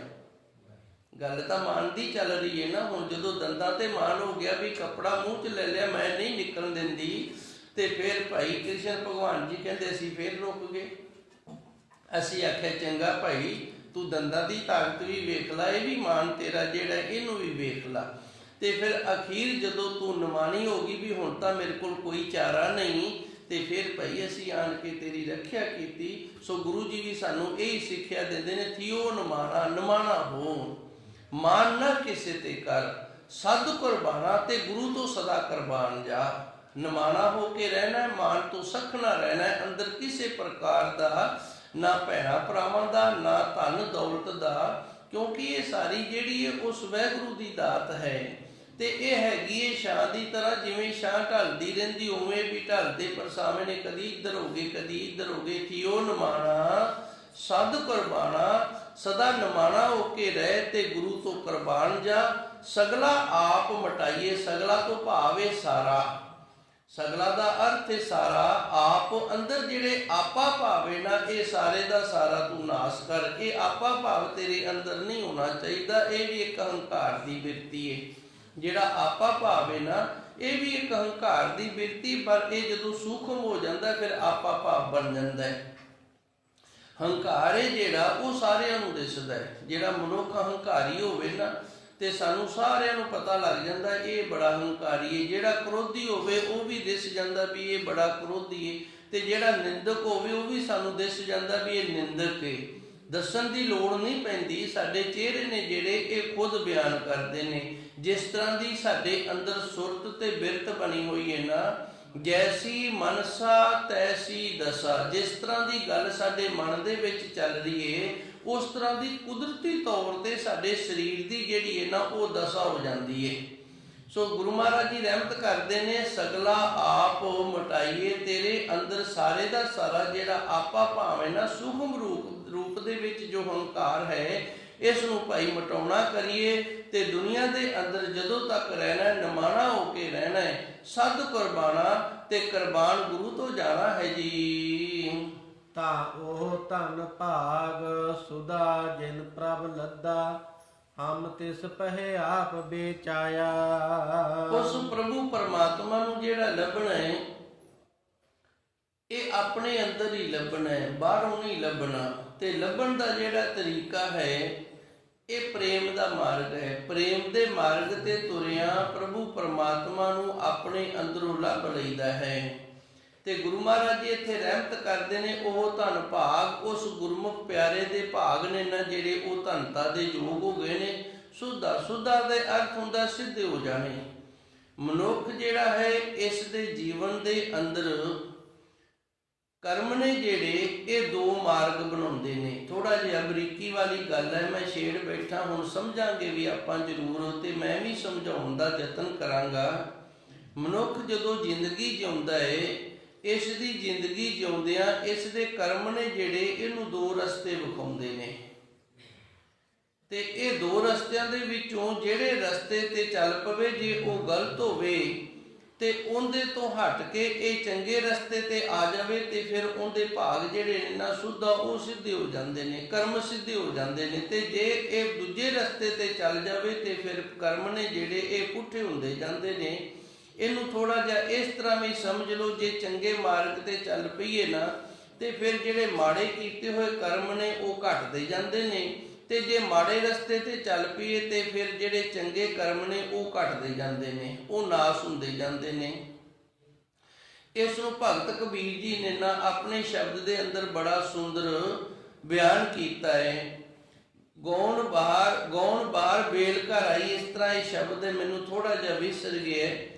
ਗੱਲ ਤਾਂ ਮਾਣ ਦੀ ਚੱਲ ਰਹੀ ਹੈ ਨਾ। ਹੁਣ ਜਦੋਂ ਦੰਦਾਂ ਤੇ ਮਾਣ ਹੋ ਗਿਆ ਵੀ ਕੱਪੜਾ ਮੂੰਹ 'ਚ ਲੈ ਲਿਆ, ਮੈਂ ਨਹੀਂ ਨਿਕਲਣ ਦਿੰਦੀ, ਤੇ ਫਿਰ ਭਾਈ ਕ੍ਰਿਸ਼ਨ ਭਗਵਾਨ ਜੀ ਕਹਿੰਦੇ ਅਸੀਂ ਫਿਰ ਰੁਕ ਗਏ। ਅਸੀਂ ਆਖਿਆ ਚੰਗਾ ਭਾਈ ਤੂੰ ਦੰਦਾਂ ਦੀ ਤਾਕਤ ਵੀ ਵੇਖ ਲਾ, ਇਹ ਵੀ ਮਾਣ ਤੇਰਾ ਜਿਹੜਾ ਇਹਨੂੰ ਵੀ ਵੇਖ ਲਾ। ਤੇ ਫਿਰ ਅਖੀਰ ਜਦੋਂ ਤੂੰ ਨਿਮਾਣੀ ਹੋ ਗਈ ਵੀ ਹੁਣ ਤਾਂ ਮੇਰੇ ਕੋਲ ਕੋਈ ਚਾਰਾ ਨਹੀਂ, ਤੇ ਫਿਰ ਭਾਈ ਅਸੀਂ ਆਣ ਕੇ ਤੇਰੀ ਰੱਖਿਆ ਕੀਤੀ। ਸੋ ਗੁਰੂ ਜੀ ਵੀ ਸਾਨੂੰ ਇਹ ਸਿੱਖਿਆ ਦਿੰਦੇ ਨੇ, ਥਿਓ ਨਿਮਾਣਾ, ਨਿਮਾਣਾ ਹੋ, ਮਾਨ ਨਾ ਕਿਸੇ ਤੇ ਕਰ, ਸਦ ਕੁਰਬਾਨਾ, ਤੇ ਗੁਰੂ ਤੋਂ ਸਦਾ ਕੁਰਬਾਨ ਜਾ। ਨਿਮਾਣਾ ਹੋ ਕੇ ਰਹਿਣਾ, ਮਾਨ ਤੋਂ ਸਖਣਾ ਰਹਿਣਾ, ਅੰਦਰ ਕਿਸੇ ਪ੍ਰਕਾਰ ਦਾ ਨਾ ਭੈਣਾ ਭਰਾਵਾਂ ਦਾ, ਨਾ ਧਨ ਦੌਲਤ ਦਾ, ਕਿਉਂਕਿ ਇਹ ਸਾਰੀ ਜਿਹੜੀ ਹੈ ਉਸ ਵਾਹਿਗੁਰੂ ਦੀ ਦਾਤ ਹੈ। ਤੇ ਇਹ ਹੈਗੀ ਏ ਛਾਂ ਦੀ ਤਰ੍ਹਾਂ, ਜਿਵੇਂ ਛਾਂ ਢਲਦੀ ਰਹਿੰਦੀ ਉਵੇਂ ਵੀ ਢਲਦੇ ਪਰਛਾਵੇਂ ਨੇ, ਕਦੀ ਇੱਧਰ ਹੋ ਗਏ ਕਦੀ ਇੱਧਰ ਹੋ ਗਏ। ਥਿਓ ਨਿਮਾਣਾ ਸਦ ਕੁਰਬਾਨਾ, ਸਦਾ ਨਿਮਾਣਾ ਹੋ ਕੇ ਰਹਿ ਤੇ ਗੁਰੂ ਤੋਂ ਕੁਰਬਾਨ ਜਾ। ਸਗਲਾ ਆਪ ਮਟਾਈਏ, ਸਗਲਾ ਤੋਂ ਭਾਵ ਏ ਸਾਰਾ, ਸਗਲਾ ਦਾ ਅਰਥ ਹੈ ਸਾਰਾ। ਆਪ ਅੰਦਰ ਜਿਹੜੇ ਆਪਾ ਭਾਵੇ ਨਾ, ਇਹ ਸਾਰੇ ਦਾ ਸਾਰਾ ਤੂੰ ਨਾਸ ਕਰ। ਇਹ ਆਪਾ ਭਾਵ ਤੇਰੇ ਅੰਦਰ ਨਹੀਂ ਹੋਣਾ ਚਾਹੀਦਾ। ਇਹ ਵੀ ਇੱਕ ਹੰਕਾਰ ਦੀ ਬਿਰਤੀ ਹੈ। ਜਿਹੜਾ ਆਪਾ ਭਾਵ ਹੈ ਨਾ, ਇਹ ਵੀ ਇੱਕ ਹੰਕਾਰ ਦੀ ਬਿਰਤੀ, ਪਰ ਇਹ ਜਦੋਂ ਸੂਖਮ ਹੋ ਜਾਂਦਾ ਫਿਰ ਆਪਾ ਭਾਵ ਬਣ ਜਾਂਦਾ ਹੈ। ਹੰਕਾਰ ਹੈ ਜਿਹੜਾ ਉਹ ਸਾਰਿਆਂ ਨੂੰ ਦਿਸਦਾ ਹੈ। ਜਿਹੜਾ ਮਨੁੱਖ ਹੰਕਾਰੀ ਹੋਵੇ ਨਾ, ਤੇ ਸਾਨੂੰ ਸਾਰਿਆਂ ਨੂੰ ਪਤਾ ਲੱਗ ਜਾਂਦਾ ਇਹ ਬੜਾ ਹੰਕਾਰੀ ਹੈ। ਜਿਹੜਾ ਕ੍ਰੋਧੀ ਹੋਵੇ ਉਹ ਵੀ ਦਿਸ ਜਾਂਦਾ ਵੀ ਇਹ ਬੜਾ ਕ੍ਰੋਧੀ ਹੈ, ਤੇ ਜਿਹੜਾ ਨਿੰਦਕ ਹੋਵੇ ਉਹ ਵੀ ਸਾਨੂੰ ਦਿਸ ਜਾਂਦਾ ਵੀ ਇਹ ਨਿੰਦਕ ਹੈ। ਦੱਸਣ ਦੀ ਲੋੜ ਨਹੀਂ ਪੈਂਦੀ, ਸਾਡੇ ਚਿਹਰੇ ਨੇ ਜਿਹੜੇ ਇਹ ਖੁਦ ਬਿਆਨ ਕਰਦੇ ਨੇ। ਜਿਸ ਤਰ੍ਹਾਂ ਦੀ ਸਾਡੇ ਅੰਦਰ ਸੁਰਤ ਤੇ ਬਿਰਤ ਬਣੀ ਹੋਈ ਹੈ ਨਾ, ਜੈਸੀ ਮਨਸਾ ਤੈਸੀ ਦਸ਼ਾ, ਜਿਸ ਤਰ੍ਹਾਂ ਦੀ ਗੱਲ ਸਾਡੇ ਮਨ ਦੇ ਵਿੱਚ ਚੱਲ ਰਹੀ ਹੈ ਉਸ ਤਰ੍ਹਾਂ ਦੀ ਕੁਦਰਤੀ ਤੌਰ ਤੇ ਸਾਡੇ ਸਰੀਰ ਦੀ ਜਿਹੜੀ ਹੈ ਨਾ ਉਹ ਦਸ਼ਾ ਹੋ ਜਾਂਦੀ ਹੈ। ਸੋ ਗੁਰੂ ਮਹਾਰਾਜ ਜੀ ਰਹਿਮਤ ਕਰਦੇ ਨੇ, ਸਗਲਾ ਆਪ ਮਟਾਈਏ, ਤੇਰੇ ਅੰਦਰ ਸਾਰੇ ਦਾ ਸਾਰਾ ਜਿਹੜਾ ਆਪਾ ਭਾਵ ਹੈ ਨਾ, ਸੂਖਮ ਰੂਪ ਦੇ ਵਿੱਚ ਜੋ ਹੰਕਾਰ ਹੈ, ਇਸ ਨੂੰ ਭਾਈ ਮਟਾਉਣਾ ਕਰੀਏ। ਤੇ ਦੁਨੀਆ ਦੇ ਅੰਦਰ ਜਦੋਂ ਤੱਕ ਰਹਿਣਾ, ਨਿਮਾਣਾ ਹੋ ਕੇ ਰਹਿਣਾ ਹੈ, ਸਦ ਕੁਰਬਾਨਾ, ਤੇ ਕੁਰਬਾਨ ਗੁਰੂ ਤੋਂ ਜਾਣਾ ਹੈ ਜੀ। ਤਾ ਉਹ ਧਨ ਭਾਗ ਸੁਦਾ ਜਿਨ ਪ੍ਰਭ ਲੱਦਾ, ਹਮ ਤਿਸ ਪਹਿ ਆਪ ਬੇਚਾਇਆ। ਉਸ ਪ੍ਰਭੂ ਪਰਮਾਤਮਾ ਨੂੰ ਜਿਹੜਾ ਲੱਭਣਾ ਹੈ, ਇਹ ਆਪਣੇ ਅੰਦਰ ਹੀ ਲੱਭਣਾ ਹੈ, ਬਾਹਰੋਂ ਨਹੀਂ ਲੱਭਣਾ। ਤੇ ਲੱਭਣ ਦਾ ਜਿਹੜਾ ਤਰੀਕਾ ਹੈ ਇਹ ਪ੍ਰੇਮ ਦਾ ਮਾਰਗ ਹੈ। ਪ੍ਰੇਮ ਦੇ ਮਾਰਗ ਤੇ ਤੁਰਿਆ ਪ੍ਰਭੂ ਪਰਮਾਤਮਾ ਨੂੰ ਆਪਣੇ ਅੰਦਰੋਂ ਲੱਭ ਲਈਦਾ ਹੈ। ਤੇ ਗੁਰੂ ਮਹਾਰਾਜ ਜੀ ਇੱਥੇ ਰਹਿਮਤ ਕਰਦੇ ਨੇ, ਉਹ ਧਨ ਭਾਗ ਉਸ ਗੁਰਮੁਖ ਪਿਆਰੇ ਦੇ ਭਾਗ ਨੇ ਨਾ ਜਿਹੜੇ ਉਹ ਧਨਤਾ ਦੇ ਯੋਗ ਹੋ ਗਏ ਨੇ। ਸੁਧਾ, ਸੁਧਾ ਦੇ ਅਰਥ ਹੁੰਦਾ ਸਿੱਧੇ ਹੋ ਜਾਣੇ। ਮਨੁੱਖ ਜਿਹੜਾ ਹੈ ਇਸ ਦੇ ਜੀਵਨ ਦੇ ਅੰਦਰ ਕਰਮ ਨੇ ਜਿਹੜੇ ਇਹ ਦੋ ਮਾਰਗ ਬਣਾਉਂਦੇ ਨੇ। ਥੋੜਾ ਜਿਹਾ ਬਰੀਕੀ ਵਾਲੀ ਗੱਲ ਹੈ, ਮੈਂ ਛੇੜ ਬੈਠਾ, ਹੁਣ ਸਮਝਾਂਗੇ ਵੀ ਆਪਾਂ ਜ਼ਰੂਰ, ਤੇ ਮੈਂ ਵੀ ਸਮਝਾਉਣ ਦਾ ਯਤਨ ਕਰਾਂਗਾ। ਮਨੁੱਖ ਜਦੋਂ ਜ਼ਿੰਦਗੀ ਜਿਉਂਦਾ ਹੈ, ਇਸ ਦੀ ਜ਼ਿੰਦਗੀ ਜਿਉਂਦਿਆਂ ਇਸ ਦੇ ਕਰਮ ਨੇ ਜਿਹੜੇ ਇਹਨੂੰ ਦੋ ਰਸਤੇ ਵਿਖਾਉਂਦੇ ਨੇ। ਤੇ ਇਹ ਦੋ ਰਸਤਿਆਂ ਦੇ ਵਿੱਚੋਂ ਜਿਹੜੇ ਰਸਤੇ ਤੇ ਚੱਲ ਪਵੇ, ਜੇ ਉਹ ਗਲਤ ਹੋਵੇ ਤੇ ਉਹਦੇ ਤੋਂ ਹਟ ਕੇ ਇਹ ਚੰਗੇ ਰਸਤੇ ਤੇ ਆ ਜਾਵੇ, ਤੇ ਫਿਰ ਉਹਦੇ ਭਾਗ ਜਿਹੜੇ ਨੇ ਨਾ ਸੁੱਧਾ ਉਹ ਸਿੱਧੇ ਹੋ ਜਾਂਦੇ ਨੇ, ਕਰਮ ਸਿੱਧੇ ਹੋ ਜਾਂਦੇ ਨੇ। ਤੇ ਜੇ ਇਹ ਦੂਜੇ ਰਸਤੇ ਤੇ ਚੱਲ ਜਾਵੇ ਤੇ ਫਿਰ ਕਰਮ ਨੇ ਜਿਹੜੇ ਇਹ ਪੁੱਠੇ ਹੁੰਦੇ ਜਾਂਦੇ ਨੇ। ਇਹਨੂੰ ਥੋੜਾ ਜਿਹਾ ਇਸ ਤਰ੍ਹਾਂ ਵੀ ਸਮਝ ਲਓ, ਜੇ ਚੰਗੇ ਮਾਰਗ ਤੇ ਚੱਲ ਪਈਏ ਨਾ ਤੇ ਫਿਰ ਜਿਹੜੇ ਮਾੜੇ ਕੀਤੇ ਹੋਏ ਕਰਮ ਨੇ ਉਹ ਘਟਦੇ ਜਾਂਦੇ ਨੇ, ਤੇ ਜੇ ਮਾੜੇ ਰਸਤੇ ਤੇ ਚੱਲ ਪਈਏ ਤੇ ਫਿਰ ਜਿਹੜੇ ਚੰਗੇ ਕਰਮ ਨੇ ਉਹ ਘਟਦੇ ਜਾਂਦੇ ਨੇ, ਉਹ ਨਾਸ ਹੁੰਦੇ ਜਾਂਦੇ ਨੇ। ਇਸ ਨੂੰ ਭਗਤ ਕਬੀਰ ਜੀ ਨੇ ਨਾ ਆਪਣੇ ਸ਼ਬਦ ਦੇ ਅੰਦਰ ਬੜਾ ਸੁੰਦਰ ਬਿਆਨ ਕੀਤਾ ਹੈ। ਗੌਣ ਬਾਰ ਬੇਲ ਘਰ ਆਈ, ਇਸ ਤਰ੍ਹਾਂ ਇਹ ਸ਼ਬਦ ਹੈ, ਮੈਨੂੰ ਥੋੜਾ ਜਿਹਾ ਵਿਸਰ ਗਿਆ।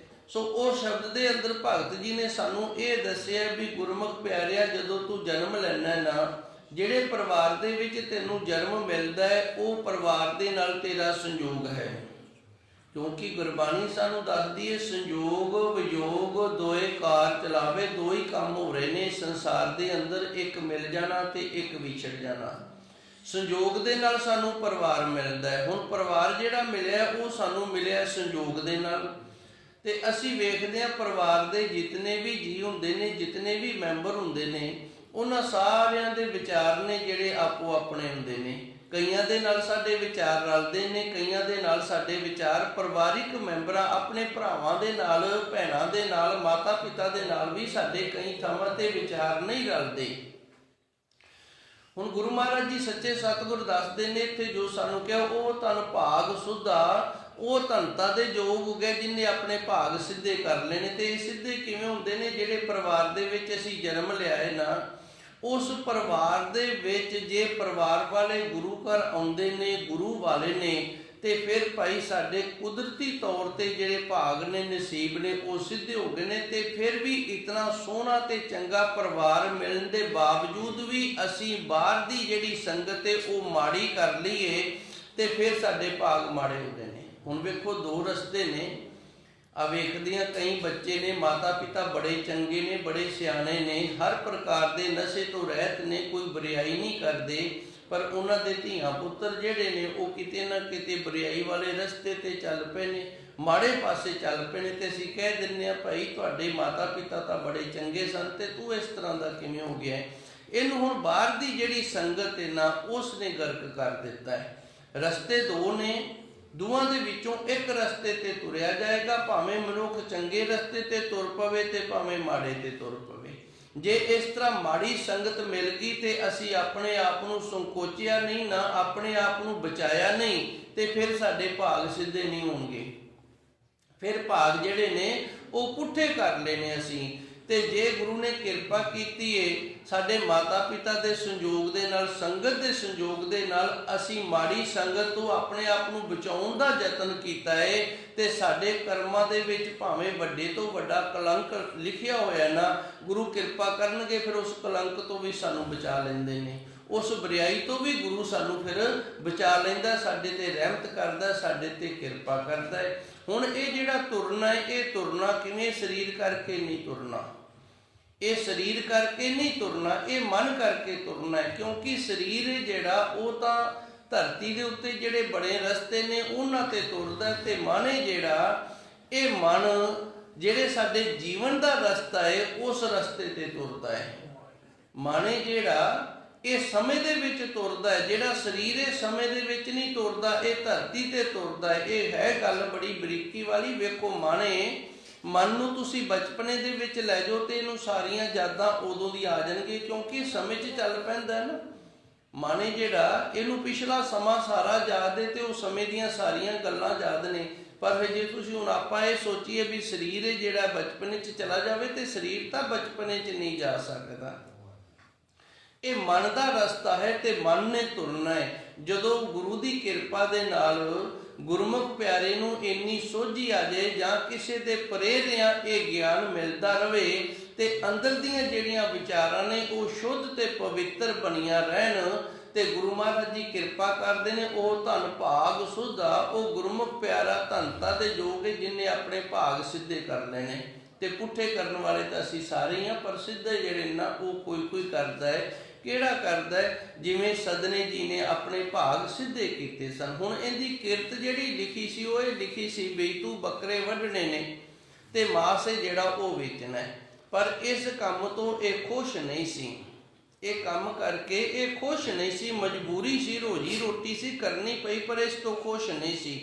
ਸੋ ਉਹ ਸ਼ਬਦ ਦੇ ਅੰਦਰ ਭਗਤ ਜੀ ਨੇ ਸਾਨੂੰ ਇਹ ਦੱਸਿਆ ਵੀ ਗੁਰਮੁਖ ਪਿਆਰਿਆ, ਜਦੋਂ ਤੂੰ ਜਨਮ ਲੈਣਾ ਨਾ, ਜਿਹੜੇ ਪਰਿਵਾਰ ਦੇ ਵਿੱਚ ਤੈਨੂੰ ਜਨਮ ਮਿਲਦਾ ਹੈ ਉਹ ਪਰਿਵਾਰ ਦੇ ਨਾਲ ਤੇਰਾ ਸੰਯੋਗ ਹੈ। ਕਿਉਂਕਿ ਗੁਰਬਾਣੀ ਸਾਨੂੰ ਦੱਸਦੀ ਹੈ ਸੰਯੋਗ ਵਿਯੋਗ ਦੋਏ ਕਾਰ ਚਲਾਵੇ, ਦੋ ਹੀ ਕੰਮ ਹੋ ਰਹੇ ਨੇ ਸੰਸਾਰ ਦੇ ਅੰਦਰ, ਇੱਕ ਮਿਲ ਜਾਣਾ ਤੇ ਇੱਕ ਵਿਛੜ ਜਾਣਾ। ਸੰਯੋਗ ਦੇ ਨਾਲ ਸਾਨੂੰ ਪਰਿਵਾਰ ਮਿਲਦਾ ਹੈ। ਹੁਣ ਪਰਿਵਾਰ ਜਿਹੜਾ ਮਿਲਿਆ ਉਹ ਸਾਨੂੰ ਮਿਲਿਆ ਸੰਯੋਗ ਦੇ ਨਾਲ। ਤੇ ਅਸੀਂ ਵੇਖਦੇ ਹਾਂ ਪਰਿਵਾਰ ਦੇ ਜਿਤਨੇ ਵੀ ਜੀਅ ਹੁੰਦੇ ਨੇ, ਜਿਤਨੇ ਵੀ ਮੈਂਬਰ ਹੁੰਦੇ ਨੇ, ਉਹਨਾਂ ਸਾਰਿਆਂ ਦੇ ਵਿਚਾਰ ਨੇ ਜਿਹੜੇ ਆਪੋ ਆਪਣੇ ਹੁੰਦੇ ਨੇ। ਕਈਆਂ ਦੇ ਨਾਲ ਸਾਡੇ ਵਿਚਾਰ ਰਲਦੇ ਨੇ, ਕਈਆਂ ਦੇ ਨਾਲ ਸਾਡੇ ਵਿਚਾਰ ਪਰਿਵਾਰਿਕ ਮੈਂਬਰਾਂ, ਆਪਣੇ ਭਰਾਵਾਂ ਦੇ ਨਾਲ, ਭੈਣਾਂ ਦੇ ਨਾਲ, ਮਾਤਾ ਪਿਤਾ ਦੇ ਨਾਲ ਵੀ ਸਾਡੇ ਕਈ ਥਾਵਾਂ ਤੇ ਵਿਚਾਰ ਨਹੀਂ ਰਲਦੇ। ਹੁਣ ਗੁਰੂ ਮਹਾਰਾਜ ਜੀ ਸੱਚੇ ਸਤਿਗੁਰ ਦੱਸਦੇ ਨੇ ਇੱਥੇ ਜੋ ਸਾਨੂੰ ਕਿਹਾ, ਉਹ ਧਨ ਭਾਗ ਸੁਧਾ ਉਹ ਧਨਤਾ ਦੇ ਯੋਗ ਹੋ ਗਿਆ ਜਿਹਨੇ ਆਪਣੇ ਭਾਗ ਸਿੱਧੇ ਕਰ ਲਏ ਨੇ। ਤੇ ਇਹ ਸਿੱਧੇ ਕਿਵੇਂ ਹੁੰਦੇ ਨੇ? ਜਿਹੜੇ ਪਰਿਵਾਰ ਦੇ ਵਿੱਚ ਅਸੀਂ ਜਨਮ ਲਿਆ ਹੈ ਨਾ, ਉਸ ਪਰਿਵਾਰ ਦੇ ਵਿੱਚ ਜੇ ਪਰਿਵਾਰ ਵਾਲੇ ਗੁਰੂ ਘਰ ਆਉਂਦੇ ਨੇ, ਗੁਰੂ ਵਾਲੇ ਨੇ, ਤੇ ਫਿਰ ਭਾਈ ਸਾਡੇ ਕੁਦਰਤੀ ਤੌਰ ਤੇ ਜਿਹੜੇ ਭਾਗ ਨੇ, ਨਸੀਬ ਨੇ, ਉਹ ਸਿੱਧੇ ਹੋ ਗਏ ਨੇ। ਤੇ ਫਿਰ ਵੀ ਇਤਨਾ ਸੋਹਣਾ ਤੇ ਚੰਗਾ ਪਰਿਵਾਰ ਮਿਲਣ ਦੇ ਬਾਵਜੂਦ ਵੀ ਅਸੀਂ ਬਾਹਰ ਦੀ ਜਿਹੜੀ ਸੰਗਤ ਹੈ ਉਹ ਮਾੜੀ ਕਰ ਲਈਏ ਤੇ ਫਿਰ ਸਾਡੇ ਭਾਗ ਮਾੜੇ ਹੁੰਦੇ ਨੇ। ਹੁਣ ਵੇਖੋ ਦੋ ਰਸਤੇ ਨੇ, ਆ ਵੇਖਦੀਆਂ ਕਈ ਬੱਚੇ ਨੇ, ਮਾਤਾ ਪਿਤਾ ਬੜੇ ਚੰਗੇ ਨੇ, ਬੜੇ ਸਿਆਣੇ ਨੇ, ਹਰ ਪ੍ਰਕਾਰ ਦੇ ਨਸ਼ੇ ਤੋਂ ਰਹਿਤ ਨੇ, ਕੋਈ ਬੁਰਾਈ ਨਹੀਂ ਕਰਦੇ, ਪਰ ਉਹਨਾਂ ਦੇ ਧੀਆਂ ਪੁੱਤਰ ਜਿਹੜੇ ਨੇ ਉਹ ਕਿਤੇ ਨਾ ਕਿਤੇ ਬੁਰਾਈ ਵਾਲੇ ਰਸਤੇ ਤੇ ਚੱਲ ਪਏ ਨੇ, ਮਾੜੇ ਪਾਸੇ ਚੱਲ ਪਏ ਨੇ। ਤੇ ਅਸੀਂ ਕਹਿ ਦਿੰਦੇ ਹਾਂ ਭਾਈ ਤੁਹਾਡੇ ਮਾਤਾ ਪਿਤਾ ਤਾਂ ਬੜੇ ਚੰਗੇ ਸਨ ਤੇ ਤੂੰ ਇਸ ਤਰ੍ਹਾਂ ਦਾ ਕਿਵੇਂ ਹੋ ਗਿਆ ਹੈ? ਇਹਨੂੰ ਹੁਣ ਬਾਹਰ ਦੀ ਜਿਹੜੀ ਸੰਗਤ ਹੈ ਨਾ, ਉਸ ਨੇ ਗਰਕ ਕਰ ਦਿੱਤਾ ਹੈ। ਰਸਤੇ ਦੋ ਨੇ, ਦੋਵਾਂ ਦੇ ਵਿੱਚੋਂ ਇੱਕ ਰਸਤੇ ਤੇ ਤੁਰਿਆ ਜਾਏਗਾ, ਭਾਵੇਂ ਮਨੁੱਖ ਚੰਗੇ ਰਸਤੇ ਤੇ ਤੁਰ ਪਵੇ ਤੇ ਭਾਵੇਂ ਮਾੜੇ ਤੇ ਤੁਰ ਪਵੇ। ਜੇ ਇਸ ਤਰ੍ਹਾਂ ਮਾੜੀ ਸੰਗਤ ਮਿਲ ਗਈ ਤੇ ਅਸੀਂ ਆਪਣੇ ਆਪ ਨੂੰ ਸੰਕੋਚਿਆ ਨਹੀਂ ਨਾ, ਆਪਣੇ ਆਪ ਨੂੰ ਬਚਾਇਆ ਨਹੀਂ, ਤੇ ਫਿਰ ਸਾਡੇ ਭਾਗ ਸਿੱਧੇ ਨਹੀਂ ਹੋਣਗੇ। ਫਿਰ ਭਾਗ ਜਿਹੜੇ ਨੇ ਉਹ ਪੁੱਠੇ ਕਰ ਲੈਣੇ ਅਸੀਂ। ਤੇ ਜੇ ਗੁਰੂ ਨੇ ਕਿਰਪਾ ਕੀਤੀ ਏ, ਸਾਡੇ ਮਾਤਾ ਪਿਤਾ ਦੇ ਸੰਯੋਗ ਦੇ ਨਾਲ, ਸੰਗਤ ਦੇ ਸੰਯੋਗ ਦੇ ਨਾਲ ਅਸੀਂ ਮਾੜੀ ਸੰਗਤ ਤੋਂ ਆਪਣੇ ਆਪ ਨੂੰ ਬਚਾਉਣ ਦਾ ਯਤਨ ਕੀਤਾ ਏ, ਤੇ ਸਾਡੇ ਕਰਮਾਂ ਦੇ ਵਿੱਚ ਭਾਵੇਂ ਵੱਡੇ ਤੋਂ ਵੱਡਾ ਕਲੰਕ ਲਿਖਿਆ ਹੋਇਆ ਨਾ, ਗੁਰੂ ਕਿਰਪਾ ਕਰਨਗੇ ਫਿਰ ਉਸ ਕਲੰਕ ਤੋਂ ਵੀ ਸਾਨੂੰ ਬਚਾ ਲੈਂਦੇ ਨੇ। ਉਸ ਬੁਰਾਈ ਤੋਂ ਵੀ ਗੁਰੂ ਸਾਨੂੰ ਫਿਰ ਬਚਾ ਲੈਂਦਾ, ਸਾਡੇ ਤੇ ਰਹਿਮਤ ਕਰਦਾ, ਸਾਡੇ ਤੇ ਕਿਰਪਾ ਕਰਦਾ ਹੈ। ਹੁਣ ਇਹ ਜਿਹੜਾ ਤੁਰਨਾ ਹੈ, ਇਹ ਤੁਰਨਾ ਕਿਵੇਂ? ਸਰੀਰ ਕਰਕੇ ਨਹੀਂ ਤੁਰਨਾ, ਇਹ ਸਰੀਰ ਕਰਕੇ ਨਹੀਂ ਤੁਰਨਾ, ਇਹ ਮਨ ਕਰਕੇ ਤੁਰਨਾ ਹੈ। ਕਿਉਂਕਿ ਸਰੀਰ ਜਿਹੜਾ ਉਹ ਤਾਂ ਧਰਤੀ ਦੇ ਉੱਤੇ ਜਿਹੜੇ ਬੜੇ ਰਸਤੇ ਨੇ ਉਹਨਾਂ ਤੇ ਤੁਰਦਾ, ਤੇ ਮਨ ਹੈ ਜਿਹੜਾ, ਇਹ ਮਨ ਜਿਹੜੇ ਸਾਡੇ ਜੀਵਨ ਦਾ ਰਸਤਾ ਹੈ ਉਸ ਰਸਤੇ ਤੇ ਤੁਰਦਾ ਹੈ। ਮਨ ਹੈ ਜਿਹੜਾ ਇਹ ਸਮੇਂ ਦੇ ਵਿੱਚ ਤੁਰਦਾ ਹੈ, ਜਿਹੜਾ ਸਰੀਰ ਇਹ ਸਮੇਂ ਦੇ ਵਿੱਚ ਨਹੀਂ ਤੁਰਦਾ, ਇਹ ਧਰਤੀ ਤੇ ਤੁਰਦਾ ਹੈ। ਇਹ ਹੈ ਗੱਲ ਬੜੀ ਬਰੀਕੀ ਵਾਲੀ। ਵੇਖੋ ਮਨ ਨੂੰ ਤੁਸੀਂ ਬਚਪਨੇ ਦੇ ਵਿੱਚ ਲੈ ਜਾਓ ਤੇ ਇਹਨੂੰ ਸਾਰੀਆਂ ਯਾਦਾਂ ਉਦੋਂ ਦੀ ਆ ਜਾਣਗੇ, ਕਿਉਂਕਿ ਸਮੇਂ 'ਚ ਚੱਲ ਪੈਂਦਾ ਹੈ ਨਾ। ਮਨ ਜਿਹੜਾ, ਇਹਨੂੰ ਪਿਛਲਾ ਸਮਾਂ ਸਾਰਾ ਯਾਦ ਹੈ ਤੇ ਉਹ ਸਮੇਂ ਦੀਆਂ ਸਾਰੀਆਂ ਗੱਲਾਂ ਯਾਦ ਨੇ। ਪਰ ਜੇ ਤੁਸੀਂ ਹੁਣ ਆਪਾਂ ਇਹ ਸੋਚੀਏ ਵੀ ਸਰੀਰ ਹੈ ਜਿਹੜਾ ਬਚਪਨੇ 'ਚ ਚਲਾ ਜਾਵੇ, ਤੇ ਸਰੀਰ ਤਾਂ ਬਚਪਨੇ 'ਚ ਨਹੀਂ ਜਾ ਸਕਦਾ। ਇਹ ਮਨ ਦਾ ਰਸਤਾ ਹੈ ਤੇ ਮਨ ਨੇ ਤੁਰਨਾ ਹੈ। ਜਦੋਂ ਗੁਰੂ ਦੀ ਕਿਰਪਾ ਦੇ ਨਾਲ ਗੁਰਮੁਖ ਪਿਆਰੇ ਨੂੰ ਇੰਨੀ ਸੋਝੀ ਆ ਜਾਏ, ਜਾਂ ਕਿਸੇ ਦੇ ਪ੍ਰੇਰਿਆਂ ਇਹ ਗਿਆਨ ਮਿਲਦਾ ਰਵੇ, ਤੇ ਅੰਦਰ ਦੀਆਂ ਜਿਹੜੀਆਂ ਵਿਚਾਰਾਂ ਨੇ ਉਹ ਸ਼ੁੱਧ ਤੇ ਪਵਿੱਤਰ ਬਣੀਆਂ ਰਹਿਣ, ਤੇ ਗੁਰੂ ਮਹਾਰਾਜ ਜੀ ਕਿਰਪਾ ਕਰਦੇ ਨੇ। ਉਹ ਧਨ ਭਾਗ ਸੁਧਾ, ਉਹ ਗੁਰਮੁਖ ਪਿਆਰਾ ਧਨਤਾ ਦੇ ਯੋਗ ਹੈ ਜਿਹਨੇ ਆਪਣੇ ਭਾਗ ਸਿੱਧੇ ਕਰ ਲੈਣੇ। ਤੇ ਪੁੱਠੇ ਕਰਨ ਵਾਲੇ ਤਾਂ ਅਸੀਂ ਸਾਰੇ ਹੀ ਹਾਂ, ਪਰ ਸਿੱਧੇ ਜਿਹੜੇ ਨਾ ਉਹ ਕੋਈ ਕਰਦਾ ਹੈ। ਕਿਹੜਾ ਕਰਦਾ ਹੈ? ਜਿਵੇਂ ਸਦਨੇ ਜੀ ਨੇ ਆਪਣੇ ਭਾਗ ਸਿੱਧੇ ਕੀਤੇ ਸਨ। ਹੁਣ ਇਹਦੀ ਕਿਰਤ ਜਿਹੜੀ ਲਿਖੀ ਸੀ ਉਹ ਇਹ ਲਿਖੀ ਸੀ ਵੀ ਤੂੰ ਬੱਕਰੇ ਵੱਢਣੇ ਨੇ ਤੇ ਮਾਸ ਹੈ ਜਿਹੜਾ ਉਹ ਵੇਚਣਾ ਹੈ। ਪਰ ਇਸ ਕੰਮ ਤੋਂ ਇਹ ਖੁਸ਼ ਨਹੀਂ ਸੀ, ਇਹ ਕੰਮ ਕਰਕੇ ਇਹ ਖੁਸ਼ ਨਹੀਂ ਸੀ, ਮਜਬੂਰੀ ਸੀ, ਰੋਜੀ ਰੋਟੀ ਸੀ, ਕਰਨੀ ਪਈ, ਪਰ ਇਸ ਤੋਂ ਖੁਸ਼ ਨਹੀਂ ਸੀ।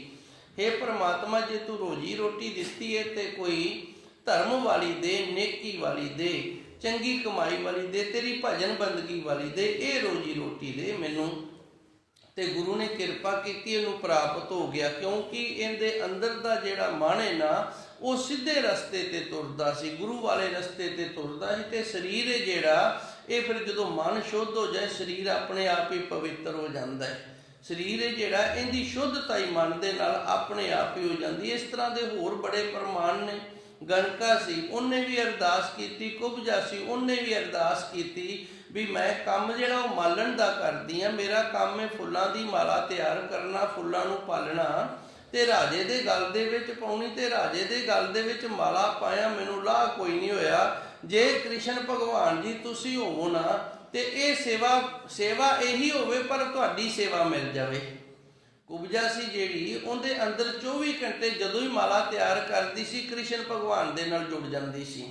ਹੇ ਪ੍ਰਮਾਤਮਾ, ਜੇ ਤੂੰ ਰੋਜੀ ਰੋਟੀ ਦਿੱਤੀ ਹੈ ਤੇ ਕੋਈ ਧਰਮ ਵਾਲੀ ਦੇ, ਨੇਕੀ ਵਾਲੀ ਦੇ, ਚੰਗੀ ਕਮਾਈ ਵਾਲੀ ਦੇ, ਤੇਰੀ ਭਜਨ ਬੰਦਗੀ ਵਾਲੀ ਦੇ, ਇਹ ਰੋਜੀ ਰੋਟੀ ਦੇ ਮੈਨੂੰ। ਤੇ ਗੁਰੂ ਨੇ ਕਿਰਪਾ ਕੀਤੀ, ਇਹਨੂੰ ਪ੍ਰਾਪਤ ਹੋ ਗਿਆ, ਕਿਉਂਕਿ ਇਹਦੇ ਅੰਦਰ ਦਾ ਜਿਹੜਾ ਮਨ ਹੈ ਨਾ ਉਹ ਸਿੱਧੇ ਰਸਤੇ ਤੇ ਤੁਰਦਾ ਸੀ, ਗੁਰੂ ਵਾਲੇ ਰਸਤੇ ਤੇ ਤੁਰਦਾ ਸੀ। ਤੇ ਸਰੀਰ ਹੈ ਜਿਹੜਾ, ਇਹ ਫਿਰ ਜਦੋਂ ਮਨ ਸ਼ੁੱਧ ਹੋ ਜਾਏ, ਸਰੀਰ ਆਪਣੇ ਆਪ ਹੀ ਪਵਿੱਤਰ ਹੋ ਜਾਂਦਾ ਹੈ। ਸਰੀਰ ਹੈ ਜਿਹੜਾ, ਇਹਦੀ ਸ਼ੁੱਧਤਾ ਹੀ ਮਨ ਦੇ ਨਾਲ ਆਪਣੇ ਆਪ ਹੀ ਹੋ ਜਾਂਦੀ। ਇਸ ਤਰ੍ਹਾਂ ਦੇ ਹੋਰ ਬੜੇ ਪ੍ਰਮਾਣ ਨੇ। ਗਣਕਾ ਸੀ, ਉਹਨੇ ਵੀ ਅਰਦਾਸ ਕੀਤੀ, ਕੁਬਜਾ ਸੀ, ਉਹਨੇ ਵੀ ਅਰਦਾਸ ਕੀਤੀ ਵੀ ਮੈਂ ਕੰਮ ਜਿਹੜਾ ਉਹ ਮਾਲਣ ਦਾ ਕਰਦੀ ਹਾਂ, ਮੇਰਾ ਕੰਮ ਹੈ ਫੁੱਲਾਂ ਦੀ ਮਾਲਾ ਤਿਆਰ ਕਰਨਾ, ਫੁੱਲਾਂ ਨੂੰ ਪਾਲਣਾ, ਤੇ ਰਾਜੇ ਦੇ ਗਲ ਦੇ ਵਿੱਚ ਪਾਉਣੀ, ਤੇ ਰਾਜੇ ਦੇ ਗਲ ਦੇ ਵਿੱਚ ਮਾਲਾ ਪਾਇਆ, ਮੈਨੂੰ ਲਾਹ ਕੋਈ ਨਹੀਂ ਹੋਇਆ। ਜੇ ਕ੍ਰਿਸ਼ਨ ਭਗਵਾਨ ਜੀ ਤੁਸੀਂ ਹੋਵੋ ਨਾ, ਤੇ ਇਹ ਸੇਵਾ ਇਹੀ ਹੋਵੇ, ਪਰ ਤੁਹਾਡੀ ਸੇਵਾ ਮਿਲ ਜਾਵੇ। ਕੁਬਜਾ ਸੀ ਜਿਹੜੀ, ਉਹਦੇ ਅੰਦਰ 24 ਘੰਟੇ ਜਦੋਂ ਹੀ ਮਾਲਾ ਤਿਆਰ ਕਰਦੀ ਸੀ, ਕ੍ਰਿਸ਼ਨ ਭਗਵਾਨ ਦੇ ਨਾਲ ਜੁੜ ਜਾਂਦੀ ਸੀ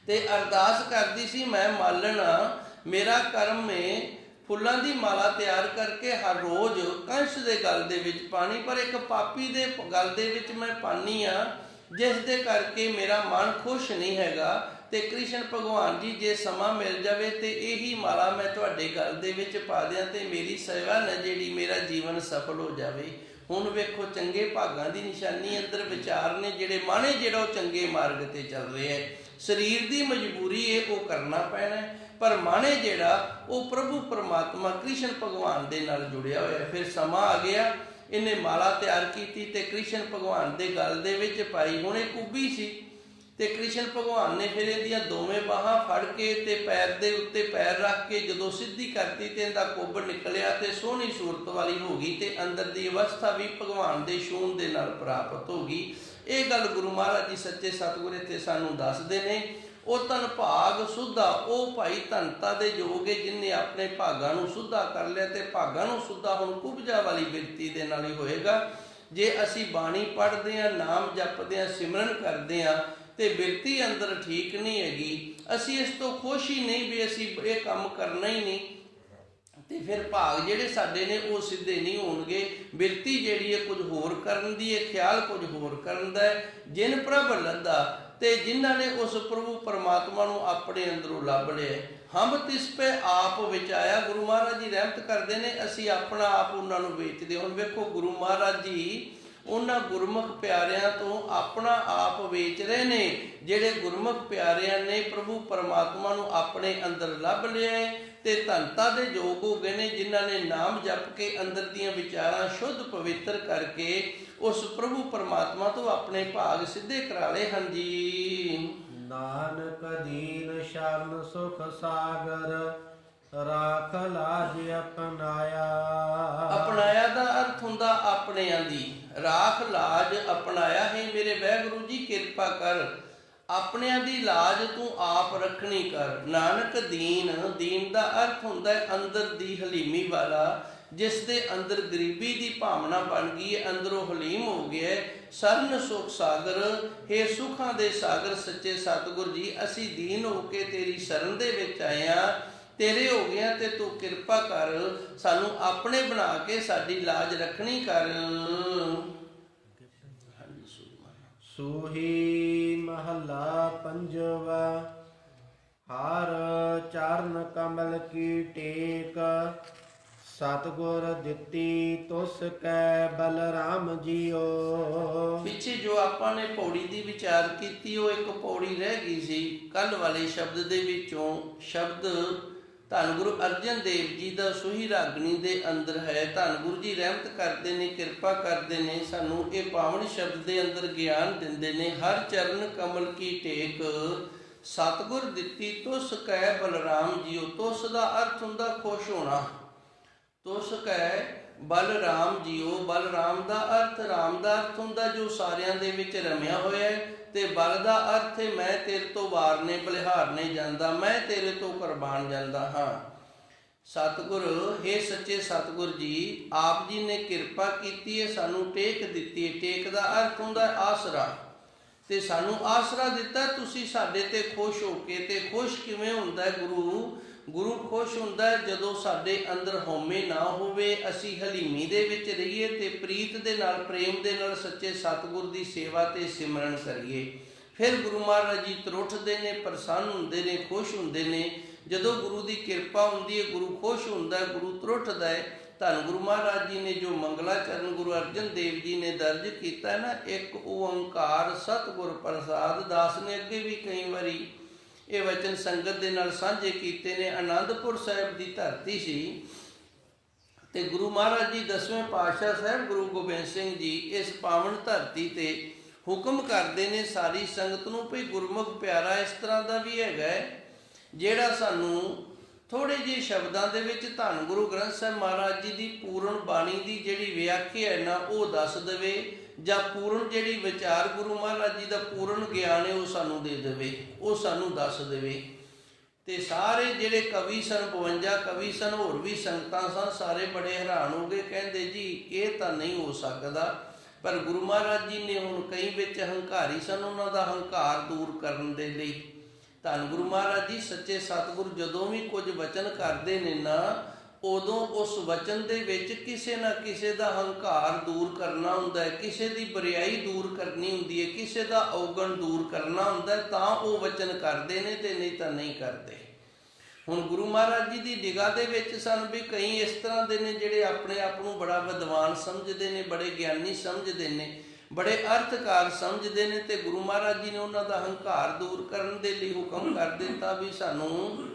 ਤੇ ਅਰਦਾਸ ਕਰਦੀ ਸੀ, ਮੈਂ ਮਾਲਣਾ, ਮੇਰਾ ਕਰਮ ਹੈ ਫੁੱਲਾਂ ਦੀ ਮਾਲਾ ਤਿਆਰ ਕਰਕੇ ਹਰ ਰੋਜ਼ ਕੰਸ ਦੇ ਗਲ ਦੇ ਵਿੱਚ ਪਾਣੀ, ਪਰ ਇੱਕ ਪਾਪੀ ਦੇ ਗਲ ਦੇ ਵਿੱਚ ਮੈਂ ਪਾਨੀ ਆ, ਜਿਸ ਦੇ ਕਰਕੇ ਮੇਰਾ ਮਨ ਖੁਸ਼ ਨਹੀਂ ਹੈਗਾ। ਤੇ ਕ੍ਰਿਸ਼ਨ ਭਗਵਾਨ ਜੀ, ਜੇ ਸਮਾਂ ਮਿਲ ਜਾਵੇ ਤੇ ਇਹੀ ਮਾਲਾ ਮੈਂ ਤੁਹਾਡੇ ਗਲ ਦੇ ਵਿੱਚ ਪਾ ਦਿਆਂ, ਤੇ ਮੇਰੀ ਸੇਵਾ ਨਾ ਜਿਹੜੀ, ਮੇਰਾ ਜੀਵਨ ਸਫਲ ਹੋ ਜਾਵੇ। ਹੁਣ ਵੇਖੋ ਚੰਗੇ ਭਾਗਾਂ ਦੀ ਨਿਸ਼ਾਨੀ ਅੰਦਰ ਵਿਚਾਰ ਨੇ ਜਿਹੜੇ ਮਾਣੇ, ਜਿਹੜਾ ਉਹ ਚੰਗੇ ਮਾਰਗ ਤੇ ਚੱਲ ਰਿਹਾ ਹੈ। ਸਰੀਰ ਦੀ ਮਜਬੂਰੀ ਹੈ, ਉਹ ਕਰਨਾ ਪੈਣਾ ਹੈ, ਪਰ ਮਾਣੇ ਜਿਹੜਾ ਉਹ ਪ੍ਰਭੂ ਪਰਮਾਤਮਾ ਕ੍ਰਿਸ਼ਨ ਭਗਵਾਨ ਦੇ ਨਾਲ ਜੁੜਿਆ ਹੋਇਆ। ਫਿਰ ਸਮਾਂ ਆ ਗਿਆ, ਇਹਨੇ ਮਾਲਾ ਤਿਆਰ ਕੀਤੀ ਤੇ ਕ੍ਰਿਸ਼ਨ ਭਗਵਾਨ ਦੇ ਗਲ ਦੇ ਵਿੱਚ ਪਾਈ। ਹੁਣ ਇਹ ਕੁੱਬੀ ਸੀ ਤੇ ਕ੍ਰਿਸ਼ਨ ਭਗਵਾਨ ਨੇ ਫਿਰ ਇਹਦੀਆਂ ਦੋਵੇਂ ਬਾਹਾਂ ਫੜ ਕੇ ਤੇ ਪੈਰ ਦੇ ਉੱਤੇ ਪੈਰ ਰੱਖ ਕੇ ਜਦੋਂ ਸਿੱਧੀ ਕਰਤੀ ਤੇ ਇਹਦਾ ਕੁੱਬ ਨਿਕਲਿਆ ਤੇ ਸੋਹਣੀ ਸੂਰਤ ਵਾਲੀ ਹੋ ਗਈ ਤੇ ਅੰਦਰ ਦੀ ਅਵਸਥਾ ਵੀ ਭਗਵਾਨ ਦੇ ਛੂਹਣ ਦੇ ਨਾਲ ਪ੍ਰਾਪਤ ਹੋ ਗਈ। ਇਹ ਗੱਲ ਗੁਰੂ ਮਹਾਰਾਜ ਜੀ ਸੱਚੇ ਸਤਿਗੁਰ ਇੱਥੇ ਸਾਨੂੰ ਦੱਸਦੇ ਨੇ। ਉਹ ਧਨ ਭਾਗ ਸੁੱਧਾ, ਉਹ ਭਾਈ ਧਨਤਾ ਦੇ ਜੋਗੇ ਜਿਨਨੇ ਆਪਣੇ ਭਾਗਾਂ ਨੂੰ ਸੁੱਧਾ ਕਰ ਲਿਆ ਤੇ ਭਾਗਾਂ ਨੂੰ ਸੁੱਧਾ ਹੁਣ ਕੁਬਜਾ ਵਾਲੀ ਬਿਰਤੀ ਦੇ ਨਾਲ ਹੀ ਹੋਏਗਾ। ਜੇ ਅਸੀਂ ਬਾਣੀ ਪੜ੍ਹਦੇ ਹਾਂ, ਨਾਮ ਜਪਦੇ ਹਾਂ, ਸਿਮਰਨ ਕਰਦੇ ਹਾਂ ਤੇ ਬਿਰਤੀ ਅੰਦਰ ਠੀਕ ਨਹੀਂ ਹੈਗੀ, ਅਸੀਂ ਇਸ ਤੋਂ ਖੁਸ਼ ਹੀ ਨਹੀਂ ਵੀ ਅਸੀਂ ਇਹ ਕੰਮ ਕਰਨਾ ਹੀ ਨਹੀਂ, ਤੇ ਫਿਰ ਭਾਗ ਜਿਹੜੇ ਸਾਡੇ ਨੇ ਉਹ ਸਿੱਧੇ ਨਹੀਂ ਹੋਣਗੇ। ਬਿਰਤੀ ਜਿਹੜੀ ਹੈ ਕੁਝ ਹੋਰ ਕਰਨ ਦੀ ਹੈ, ਖਿਆਲ ਕੁਝ ਹੋਰ ਕਰਨ ਦਾ ਹੈ। ਜਿਨ ਪ੍ਰਭ ਲੱਦਾ, ਤੇ ਜਿਨ੍ਹਾਂ ਨੇ ਉਸ ਪ੍ਰਭੂ ਪਰਮਾਤਮਾ ਨੂੰ ਆਪਣੇ ਅੰਦਰੋਂ ਲੱਭ ਲਿਆ, ਹਮ ਤਿਸ ਪੇ ਆਪ ਵਿਚਾਇਆ। ਗੁਰੂ ਮਹਾਰਾਜ ਜੀ ਰਹਿਮਤ ਕਰਦੇ ਨੇ, ਅਸੀਂ ਆਪਣਾ ਆਪ ਉਹਨਾਂ ਨੂੰ ਵੇਚਦੇ। ਹੁਣ ਵੇਖੋ ਗੁਰੂ ਮਹਾਰਾਜ ਜੀ ਉਹਨਾਂ ਗੁਰਮੁਖ ਪਿਆਰਿਆਂ ਤੋਂ ਆਪਣਾ ਆਪ ਵੇਚ ਰਹੇ ਨੇ। ਜਿਹੜੇ ਗੁਰਮੁਖ ਪਿਆਰਿਆਂ ਨੇ ਪ੍ਰਭੂ ਪਰਮਾਤਮਾ ਨੂੰ ਆਪਣੇ ਅੰਦਰ ਲੱਭ ਲਿਆ ਤੇ ਧਨਤਾ ਦੇ ਯੋਗ ਹੋ ਗਏ ਨੇ, ਜਿਨ੍ਹਾਂ ਨੇ ਨਾਮ ਜਪ ਕੇ ਅੰਦਰ ਦੀਆਂ ਵਿਚਾਰਾਂ ਸ਼ੁੱਧ ਪਵਿੱਤਰ ਕਰਕੇ ਉਸ ਪ੍ਰਭੂ ਪਰਮਾਤਮਾ ਤੋਂ ਆਪਣੇ ਭਾਗ ਸਿੱਧੇ ਕਰਾ ਲਏ ਹਨ ਜੀ। ਨਾਨਕ ਦੀਨ ਸ਼ਰਨ ਸੁਖ ਸਾਗਰ, ਰਾਖ ਲਾਜ ਅਪਨਾਇਆ। ਅਪਣਾਇਆ ਦਾ ਅਰਥ ਹੁੰਦਾ ਆਪਣਿਆਂ ਦੀ, ਰਾਖ ਲਾਜ ਅਪਣਾਇਆ ਹੈ। ਮੇਰੇ ਵਾਹਿਗੁਰੂ ਜੀ ਕਿਰਪਾ ਕਰ, ਆਪਣਿਆਂ ਦੀ ਲਾਜ ਤੂੰ ਆਪ ਰੱਖਣੀ ਕਰ। ਨਾਨਕ ਦੀਨ, ਦੀਨ ਦਾ ਅਰਥ ਹੁੰਦਾ ਹੈ ਅੰਦਰ ਦੀ ਹਲੀਮੀ ਵਾਲਾ, ਜਿਸ ਦੇ ਅੰਦਰ ਗਰੀਬੀ ਦੀ ਭਾਵਨਾ ਬਣ ਗਈ ਹੈ, ਅੰਦਰੋਂ ਹਲੀਮ ਹੋ ਗਿਆ। ਸਰਨ ਸੁਖ ਸਾਗਰ, ਹੇ ਸੁਖਾਂ ਦੇ ਸਾਗਰ ਸੱਚੇ ਸਤਿਗੁਰ ਜੀ, ਅਸੀਂ ਦੀਨ ਹੋ ਕੇ ਤੇਰੀ ਸ਼ਰਨ ਦੇ ਵਿੱਚ ਆਏ ਹਾਂ, ਤੇਰੇ ਹੋ ਗਿਆ ਤੇ ਤੂੰ ਕਿਰਪਾ ਕਰ, ਸਾਨੂੰ ਆਪਣੇ ਬਣਾ ਕੇ ਸਾਡੀ ਲਾਜ ਰੱਖਣੀ ਕਰ। ਸੂਹੀ ਮਹੱਲਾ ਪੰਜਵਾ। ਹਰ ਚਰਨ ਕਮਲ ਕੀ ਟੇਕ, ਸਤਿਗੁਰ ਦਿੱਤੀ ਤੁਸ ਕੈ ਬਲਰਾਮ ਜੀਓ। ਪਿੱਛੇ ਜੋ ਆਪਾਂ ਨੇ ਪੌੜੀ ਦੀ ਵਿਚਾਰ ਕੀਤੀ, ਉਹ ਇੱਕ ਪੌੜੀ ਰਹਿ ਗਈ ਸੀ। ਕੱਲ ਵਾਲੇ ਸ਼ਬਦ ਦੇ ਵਿੱਚੋਂ ਸ਼ਬਦ ਧੰਨ ਗੁਰੂ ਅਰਜਨ ਦੇਵ ਜੀ ਦਾ ਸੂਹੀ ਰਾਗਣੀ ਦੇ ਅੰਦਰ ਹੈ। ਧੰਨ ਗੁਰੂ ਜੀ ਰਹਿਮਤ ਕਰਦੇ ਨੇ, ਕਿਰਪਾ ਕਰਦੇ ਨੇ, ਸਾਨੂੰ ਇਹ ਪਾਵਨ ਸ਼ਬਦ ਦੇ ਅੰਦਰ ਗਿਆਨ ਦਿੰਦੇ ਨੇ। ਹਰ ਚਰਨ ਕਮਲ ਕੀ ਟੇਕ, ਸਤਿਗੁਰ ਦਿੱਤੀ ਤੁਸ ਕੈ ਬਲਰਾਮ ਜੀਓ। ਤੁਸ ਦਾ ਅਰਥ ਹੁੰਦਾ ਖੁਸ਼ ਹੋਣਾ। ਤੁਸ ਕੈ ਬਲਰਾਮ ਜੀਓ, ਬਲਰਾਮ ਦਾ ਅਰਥ, ਰਾਮ ਦਾ ਅਰਥ ਹੁੰਦਾ ਜੋ ਸਾਰਿਆਂ ਦੇ ਵਿੱਚ ਰਮਿਆ ਹੋਇਆ ਹੈ, ਤੇ ਬਲ ਦਾ ਅਰਥ ਹੈ ਮੈਂ ਤੇਰੇ ਤੋਂ ਵਾਰਨੇ ਬਲਿਹਾਰਨੇ ਜਾਂਦਾ, ਮੈਂ ਤੇਰੇ ਤੋਂ ਕੁਰਬਾਨ ਜਾਂਦਾ ਹਾਂ। ਸਤਿਗੁਰ, ਹੇ ਸੱਚੇ ਸਤਿਗੁਰ ਜੀ, ਆਪ ਜੀ ਨੇ ਕਿਰਪਾ ਕੀਤੀ ਹੈ, ਸਾਨੂੰ ਟੇਕ ਦਿੱਤੀ ਹੈ। ਟੇਕ ਦਾ ਅਰਥ ਹੁੰਦਾ ਆਸਰਾ, ਤੇ ਸਾਨੂੰ ਆਸਰਾ ਦਿੱਤਾ ਤੁਸੀਂ ਸਾਡੇ ਤੇ ਖੁਸ਼ ਹੋ ਕੇ। ਤੇ ਖੁਸ਼ ਕਿਵੇਂ ਹੁੰਦਾ ਗੁਰੂ? ਗੁਰੂ ਖੁਸ਼ ਹੁੰਦਾ ਹੈ ਜਦੋਂ ਸਾਡੇ ਅੰਦਰ ਹਉਮੈ ਨਾ ਹੋਵੇ, ਅਸੀਂ ਹਲੀਮੀ ਦੇ ਵਿੱਚ ਰਹੀਏ ਤੇ ਪ੍ਰੀਤ ਦੇ ਨਾਲ, ਪ੍ਰੇਮ ਦੇ ਨਾਲ ਸੱਚੇ ਸਤਿਗੁਰ ਦੀ ਸੇਵਾ ਤੇ ਸਿਮਰਨ ਕਰੀਏ। ਫਿਰ ਗੁਰੂ ਮਹਾਰਾਜ ਜੀ ਤਰੁੱਠਦੇ ਨੇ, ਪ੍ਰਸੰਨ ਹੁੰਦੇ ਨੇ, ਖੁਸ਼ ਹੁੰਦੇ ਨੇ। ਜਦੋਂ ਗੁਰੂ ਦੀ ਕਿਰਪਾ ਹੁੰਦੀ ਹੈ, ਗੁਰੂ ਖੁਸ਼ ਹੁੰਦਾ ਹੈ, ਗੁਰੂ ਤਰੁੱਠਦਾ ਹੈ। ਧੰਨ ਗੁਰੂ ਮਹਾਰਾਜ ਜੀ ਨੇ ਜੋ ਮੰਗਲਾਚਰਨ ਗੁਰੂ ਅਰਜਨ ਦੇਵ ਜੀ ਨੇ ਦਰਜ ਕੀਤਾ ਨਾ, ਇੱਕ ਓੰਕਾਰ ਸਤਿਗੁਰ ਪ੍ਰਸਾਦ। ਦਾਸ ਨੇ ਅੱਗੇ ਵੀ ਕਈ ਵਾਰੀ ਇਹ ਵਚਨ ਸੰਗਤ ਦੇ ਨਾਲ ਸਾਂਝੇ ਕੀਤੇ ਨੇ। ਆਨੰਦਪੁਰ ਸਾਹਿਬ ਦੀ ਧਰਤੀ ਸੀ ਤੇ ਗੁਰੂ ਮਹਾਰਾਜ ਜੀ 10ਵੇਂ ਪਾਤਸ਼ਾਹ ਸਾਹਿਬ ਗੁਰੂ ਗੋਬਿੰਦ ਸਿੰਘ ਜੀ ਇਸ ਪਾਵਨ ਧਰਤੀ ਤੇ ਹੁਕਮ ਕਰਦੇ ਨੇ ਸਾਰੀ ਸੰਗਤ ਨੂੰ ਵੀ ਗੁਰਮੁਖ ਪਿਆਰਾ ਇਸ ਤਰ੍ਹਾਂ ਦਾ ਵੀ ਹੈਗਾ ਜਿਹੜਾ ਸਾਨੂੰ ਥੋੜੇ ਜਿਹੇ ਸ਼ਬਦਾਂ ਦੇ ਵਿੱਚ ਧੰਨ ਗੁਰੂ ਗ੍ਰੰਥ ਸਾਹਿਬ ਮਹਾਰਾਜ ਜੀ ਦੀ ਪੂਰਨ ਬਾਣੀ ਦੀ ਜਿਹੜੀ ਵਿਆਖਿਆ ਹੈ ਨਾ, ਉਹ ਦੱਸ ਦੇਵੇ, ਜਾਂ ਪੂਰਨ ਜਿਹੜੀ ਵਿਚਾਰ ਗੁਰੂ ਮਹਾਰਾਜ ਜੀ ਦਾ ਪੂਰਨ ਗਿਆਨ ਹੈ ਉਹ ਸਾਨੂੰ ਦੇ ਦੇਵੇ, ਉਹ ਸਾਨੂੰ ਦੱਸ ਦੇਵੇ। ਤੇ ਸਾਰੇ ਜਿਹੜੇ ਕਵੀ ਸਨ, 52 ਕਵੀ ਸਨ, ਹੋਰ ਵੀ ਸੰਗਤਾਂ ਸਨ, ਸਾਰੇ ਬੜੇ ਹੈਰਾਨ ਹੋ ਗਏ, ਕਹਿੰਦੇ ਜੀ ਇਹ ਤਾਂ ਨਹੀਂ ਹੋ ਸਕਦਾ। ਪਰ ਗੁਰੂ ਮਹਾਰਾਜ ਜੀ ਨੇ ਹੁਣ ਕਈ ਵਿੱਚ ਹੰਕਾਰੀ ਸਨ, ਉਹਨਾਂ ਦਾ ਹੰਕਾਰ ਦੂਰ ਕਰਨ ਦੇ ਲਈ ਧੰਨ ਗੁਰੂ ਮਹਾਰਾਜ ਜੀ ਸੱਚੇ ਸਤਿਗੁਰ ਜਦੋਂ ਵੀ ਕੁਝ ਵਚਨ ਕਰਦੇ ਨੇ ਨਾ, ਉਦੋਂ ਉਸ ਵਚਨ ਦੇ ਵਿੱਚ ਕਿਸੇ ਨਾ ਕਿਸੇ ਦਾ ਹੰਕਾਰ ਦੂਰ ਕਰਨਾ ਹੁੰਦਾ ਹੈ, ਕਿਸੇ ਦੀ ਬਰਿਆਈ ਦੂਰ ਕਰਨੀ ਹੁੰਦੀ ਹੈ, ਕਿਸੇ ਦਾ ਔਗਣ ਦੂਰ ਕਰਨਾ ਹੁੰਦਾ ਹੈ, ਤਾਂ ਉਹ ਵਚਨ ਕਰਦੇ ਨੇ, ਤੇ ਨਹੀਂ ਤਾਂ ਨਹੀਂ ਕਰਦੇ। ਹੁਣ ਗੁਰੂ ਮਹਾਰਾਜ ਜੀ ਦੀ ਨਿਗਾਹ ਦੇ ਵਿੱਚ ਸਨ ਵੀ ਕਈ ਇਸ ਤਰ੍ਹਾਂ ਦੇ ਨੇ ਜਿਹੜੇ ਆਪਣੇ ਆਪ ਨੂੰ ਬੜਾ ਵਿਦਵਾਨ ਸਮਝਦੇ ਨੇ, ਬੜੇ ਗਿਆਨੀ ਸਮਝਦੇ ਨੇ, ਬੜੇ ਅਰਥਕਾਰ ਸਮਝਦੇ ਨੇ, ਤੇ ਗੁਰੂ ਮਹਾਰਾਜ ਜੀ ਨੇ ਉਹਨਾਂ ਦਾ ਹੰਕਾਰ ਦੂਰ ਕਰਨ ਦੇ ਲਈ ਹੁਕਮ ਕਰ ਦਿੱਤਾ ਵੀ ਸਾਨੂੰ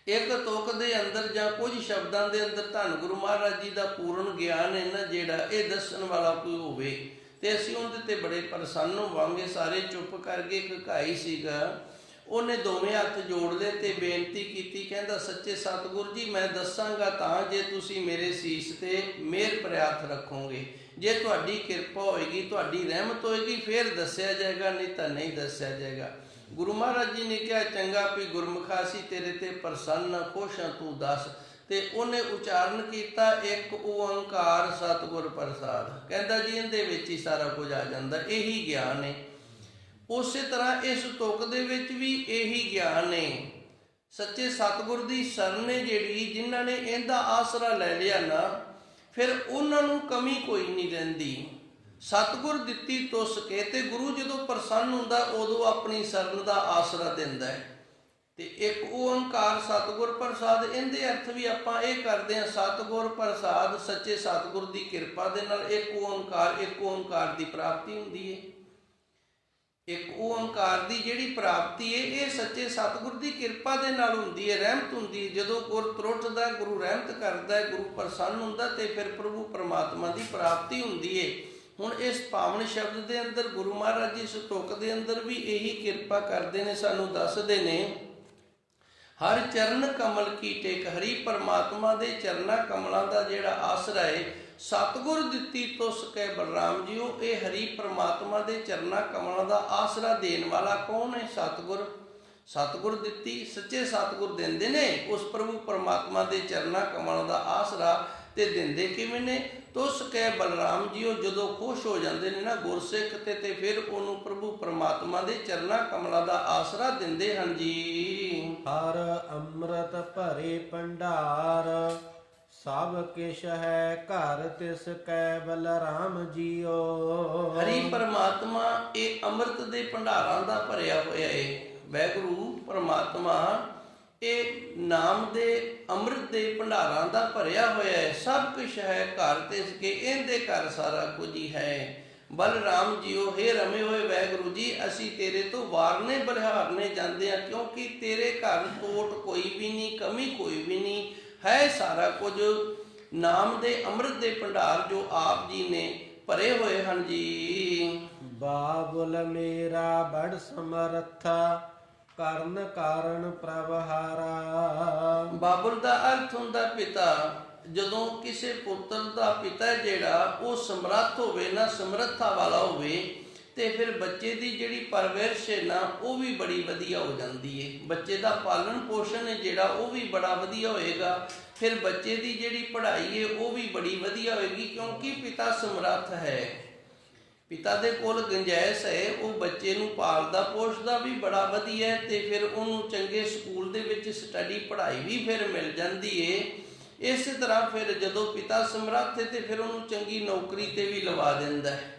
ਇੱਕ ਤੁਕ ਦੇ ਅੰਦਰ ਜਾਂ ਕੁਝ ਸ਼ਬਦਾਂ ਦੇ ਅੰਦਰ ਧੰਨ ਗੁਰੂ ਮਹਾਰਾਜ ਜੀ ਦਾ ਪੂਰਨ ਗਿਆਨ ਹੈ ਨਾ ਜਿਹੜਾ, ਇਹ ਦੱਸਣ ਵਾਲਾ ਕੋਈ ਹੋਵੇ। ਤੇ ਅਸੀਂ ਉਹਦੇ ਤੇ ਬੜੇ ਪ੍ਰਸੰਨ ਹੋਵਾਂਗੇ। ਸਾਰੇ ਚੁੱਪ ਕਰਕੇ, ਇੱਕ ਘਾਈ ਸੀਗਾ, ਉਹਨੇ ਦੋਵੇਂ ਹੱਥ ਜੋੜ ਲਏ ਤੇ ਬੇਨਤੀ ਕੀਤੀ, ਕਹਿੰਦਾ ਸੱਚੇ ਸਤਿਗੁਰੂ ਜੀ ਮੈਂ ਦੱਸਾਂਗਾ ਤਾਂ ਜੇ ਤੁਸੀਂ ਮੇਰੇ ਸੀਸ ਤੇ ਮਿਹਰ ਪ੍ਰਿਆਤ ਰੱਖੋਗੇ, ਜੇ ਤੁਹਾਡੀ ਕਿਰਪਾ ਹੋਏਗੀ, ਤੁਹਾਡੀ ਰਹਿਮਤ ਹੋਏਗੀ, ਫਿਰ ਦੱਸਿਆ ਜਾਏਗਾ, ਨਹੀਂ ਤਾਂ ਨਹੀਂ ਦੱਸਿਆ ਜਾਏਗਾ। ਗੁਰੂ ਮਹਾਰਾਜ ਜੀ ਨੇ ਕਿਹਾ ਚੰਗਾ ਵੀ ਗੁਰਮੁਖਾ ਸੀ ਤੇਰੇ ਤੇ ਪ੍ਰਸੰਨ ਖੁਸ਼ ਹਾਂ, ਤੂੰ ਦੱਸ। ਤੇ ਉਹਨੇ ਉਚਾਰਨ ਕੀਤਾ ਇੱਕ ਓੰਕਾਰ ਸਤਿਗੁਰ ਪ੍ਰਸਾਦ। ਕਹਿੰਦਾ ਜੀ ਇਹਦੇ ਵਿੱਚ ਹੀ ਸਾਰਾ ਕੁਝ ਆ ਜਾਂਦਾ, ਇਹੀ ਗਿਆਨ ਹੈ। ਉਸੇ ਤਰ੍ਹਾਂ ਇਸ ਤੁਕ ਦੇ ਵਿੱਚ ਵੀ ਇਹੀ ਗਿਆਨ ਹੈ। ਸੱਚੇ ਸਤਿਗੁਰ ਦੀ ਸ਼ਰਨ ਹੈ ਜਿਹੜੀ, ਜਿਨ੍ਹਾਂ ਨੇ ਇਹਦਾ ਆਸਰਾ ਲੈ ਲਿਆ ਨਾ, ਫਿਰ ਉਹਨਾਂ ਨੂੰ ਕਮੀ ਕੋਈ ਨਹੀਂ ਰਹਿੰਦੀ। ਸਤਿਗੁਰ ਦਿੱਤੀ ਤੁਸ ਕੇ, ਤੇ ਗੁਰੂ ਜਦੋਂ ਪ੍ਰਸੰਨ ਹੁੰਦਾ ਉਦੋਂ ਆਪਣੀ ਸ਼ਰਨ ਦਾ ਆਸਰਾ ਦਿੰਦਾ ਹੈ। ਤੇ ਇੱਕ ਓੰਕਾਰ ਸਤਿਗੁਰ ਪ੍ਰਸਾਦ, ਇਹਦੇ ਅਰਥ ਵੀ ਆਪਾਂ ਇਹ ਕਰਦੇ ਹਾਂ, ਸਤਿਗੁਰ ਪ੍ਰਸਾਦ ਸੱਚੇ ਸਤਿਗੁਰ ਦੀ ਕਿਰਪਾ ਦੇ ਨਾਲ ਇੱਕ ਓੰਕਾਰ ਦੀ ਪ੍ਰਾਪਤੀ ਹੁੰਦੀ ਹੈ। ਇੱਕ ਓੰਕਾਰ ਦੀ ਜਿਹੜੀ ਪ੍ਰਾਪਤੀ ਹੈ ਇਹ ਸੱਚੇ ਸਤਿਗੁਰ ਦੀ ਕਿਰਪਾ ਦੇ ਨਾਲ ਹੁੰਦੀ ਹੈ, ਰਹਿਮਤ ਹੁੰਦੀ ਹੈ। ਜਦੋਂ ਗੁਰ ਤਰੁੱਠਦਾ, ਗੁਰੂ ਰਹਿਮਤ ਕਰਦਾ ਹੈ, ਗੁਰੂ ਪ੍ਰਸੰਨ ਹੁੰਦਾ, ਤੇ ਫਿਰ ਪ੍ਰਭੂ ਪਰਮਾਤਮਾ ਦੀ ਪ੍ਰਾਪਤੀ ਹੁੰਦੀ ਹੈ। ਹੁਣ ਇਸ ਪਾਵਨ ਸ਼ਬਦ ਦੇ ਅੰਦਰ ਗੁਰੂ ਮਹਾਰਾਜ ਜੀ ਇਸ ਤੁਕ ਦੇ ਅੰਦਰ ਵੀ ਇਹੀ ਕਿਰਪਾ ਕਰਦੇ ਨੇ, ਸਾਨੂੰ ਦੱਸਦੇ ਨੇ ਹਰ ਚਰਨ ਕਮਲ ਕੀ ਟੇਕ, ਹਰੀ ਪਰਮਾਤਮਾ ਦੇ ਚਰਨਾਂ ਕਮਲਾਂ ਦਾ ਜਿਹੜਾ ਆਸਰਾ ਹੈ, ਸਤਿਗੁਰ ਦਿੱਤੀ ਤੁਸ ਕੈ ਬਲਰਾਮ ਜੀਓ। ਇਹ ਹਰੀ ਪਰਮਾਤਮਾ ਦੇ ਚਰਨਾਂ ਕਮਲਾਂ ਦਾ ਆਸਰਾ ਦੇਣ ਵਾਲਾ ਕੌਣ ਹੈ? ਸਤਿਗੁਰ। ਸਤਿਗੁਰ ਦਿੱਤੀ, ਸੱਚੇ ਸਤਿਗੁਰ ਦਿੰਦੇ ਨੇ ਉਸ ਪ੍ਰਭੂ ਪਰਮਾਤਮਾ ਦੇ ਚਰਨਾਂ ਕਮਲਾਂ ਦਾ ਆਸਰਾ। ਤੇ ਦਿੰਦੇ ਕਿਵੇਂ ਨੇ? ਤੁਸ ਕੈ ਬਲਰਾਮ ਜੀਓ, ਜਦੋਂ ਖੁਸ਼ ਹੋ ਜਾਂਦੇ ਨੇ ਨਾ ਗੁਰਸਿੱਖ ਤੇ ਫਿਰ ਉਹਨੂੰ ਪ੍ਰਭੂ ਪਰਮਾਤਮਾ ਦੇ ਚਰਨਾਂ ਕਮਲਾਂ ਦਾ ਆਸਰਾ ਦਿੰਦੇ ਹਨ ਜੀ। ਹਰ ਅੰਮ੍ਰਿਤ ਭਰੇ ਭੰਡਾਰ, ਸਭ ਕਿਛ ਹੈ ਘਰ ਤਿਸ ਕੈ ਬਲਰਾਮ ਜੀਓ। ਹਰੀ ਪਰਮਾਤਮਾ ਇਹ ਅੰਮ੍ਰਿਤ ਦੇ ਭੰਡਾਰਾਂ ਦਾ ਭਰਿਆ ਹੋਇਆ ਹੈ। ਵਾਹਿਗੁਰੂ ਪਰਮਾਤਮਾ ਇਹ ਨਾਮ ਦੇ ਅੰਮ੍ਰਿਤ ਦੇ ਭੰਡਾਰਾਂ ਦਾ ਭਰਿਆ ਹੋਇਆ ਹੈ। ਸਭ ਕੁਛ ਹੈ ਘਰ ਤਿਸ ਕੇ, ਇਹਦੇ ਘਰ ਸਾਰਾ ਕੁਝ ਹੀ ਹੈ। ਬਲਰਾਮ ਜੀਓ, ਹੇ ਰਮੇ ਹੋਏ ਵਾਹਿਗੁਰੂ ਜੀ, ਅਸੀਂ ਤੇਰੇ ਤੋਂ ਵਾਰਨੇ ਬਲਿਹਾਰਨੇ ਜਾਂਦੇ ਹਾਂ, ਕਿਉਂਕਿ ਤੇਰੇ ਘਰ ਤੋਟ ਕੋਈ ਵੀ ਨਹੀਂ, ਕਮੀ ਕੋਈ ਵੀ ਨਹੀਂ ਹੈ। ਸਾਰਾ ਕੁਝ ਨਾਮ ਦੇ ਅੰਮ੍ਰਿਤ ਦੇ ਭੰਡਾਰ ਜੋ ਆਪ ਜੀ ਨੇ ਭਰੇ ਹੋਏ ਹਨ ਜੀ। ਬਾਬੁਲ ਮੇਰਾ ਬੜ ਸਮਰੱਥਾ, ਕਰਨ ਕਾਰਨ ਪ੍ਰਭ ਹਾਰਾ। ਬਾਬੁਲ ਦਾ ਅਰਥ ਹੁੰਦਾ ਪਿਤਾ। ਜਦੋਂ ਕਿਸੇ ਪੁੱਤਰ ਦਾ ਪਿਤਾ ਜਿਹੜਾ ਉਹ ਸਮਰੱਥ ਹੋਵੇ ਨਾ, ਸਮਰੱਥਾ ਵਾਲਾ ਹੋਵੇ, ਤੇ ਫਿਰ ਬੱਚੇ ਦੀ ਜਿਹੜੀ ਪਰਵਰਿਸ਼ ਹੈ ਨਾ ਉਹ ਵੀ ਬੜੀ ਵਧੀਆ ਹੋ ਜਾਂਦੀ ਹੈ। ਬੱਚੇ ਦਾ ਪਾਲਣ ਪੋਸ਼ਣ ਹੈ ਜਿਹੜਾ ਉਹ ਵੀ ਬੜਾ ਵਧੀਆ ਹੋਏਗਾ। ਫਿਰ ਬੱਚੇ ਦੀ ਜਿਹੜੀ ਪੜ੍ਹਾਈ ਹੈ ਉਹ ਵੀ ਬੜੀ ਵਧੀਆ ਹੋਏਗੀ, ਕਿਉਂਕਿ ਪਿਤਾ ਸਮਰੱਥ ਹੈ। ਪਿਤਾ ਦੇ ਕੋਲ ਗੁੰਜਾਇਸ਼ ਹੈ, ਉਹ ਬੱਚੇ ਨੂੰ ਪਾਲਦਾ ਪੋਸ਼ਦਾ ਵੀ ਬੜਾ ਵਧੀਆ ਹੈ, ਤੇ ਫਿਰ ਉਹਨੂੰ ਚੰਗੇ ਸਕੂਲ ਦੇ ਵਿੱਚ ਸਟੱਡੀ ਪੜ੍ਹਾਈ ਵੀ ਫਿਰ ਮਿਲ ਜਾਂਦੀ ਹੈ। ਇਸੇ ਤਰ੍ਹਾਂ ਫਿਰ ਜਦੋਂ ਪਿਤਾ ਸਮਰੱਥ ਹੈ ਤੇ ਫਿਰ ਉਹਨੂੰ ਚੰਗੀ ਨੌਕਰੀ ਤੇ ਵੀ ਲਵਾ ਦਿੰਦਾ ਹੈ,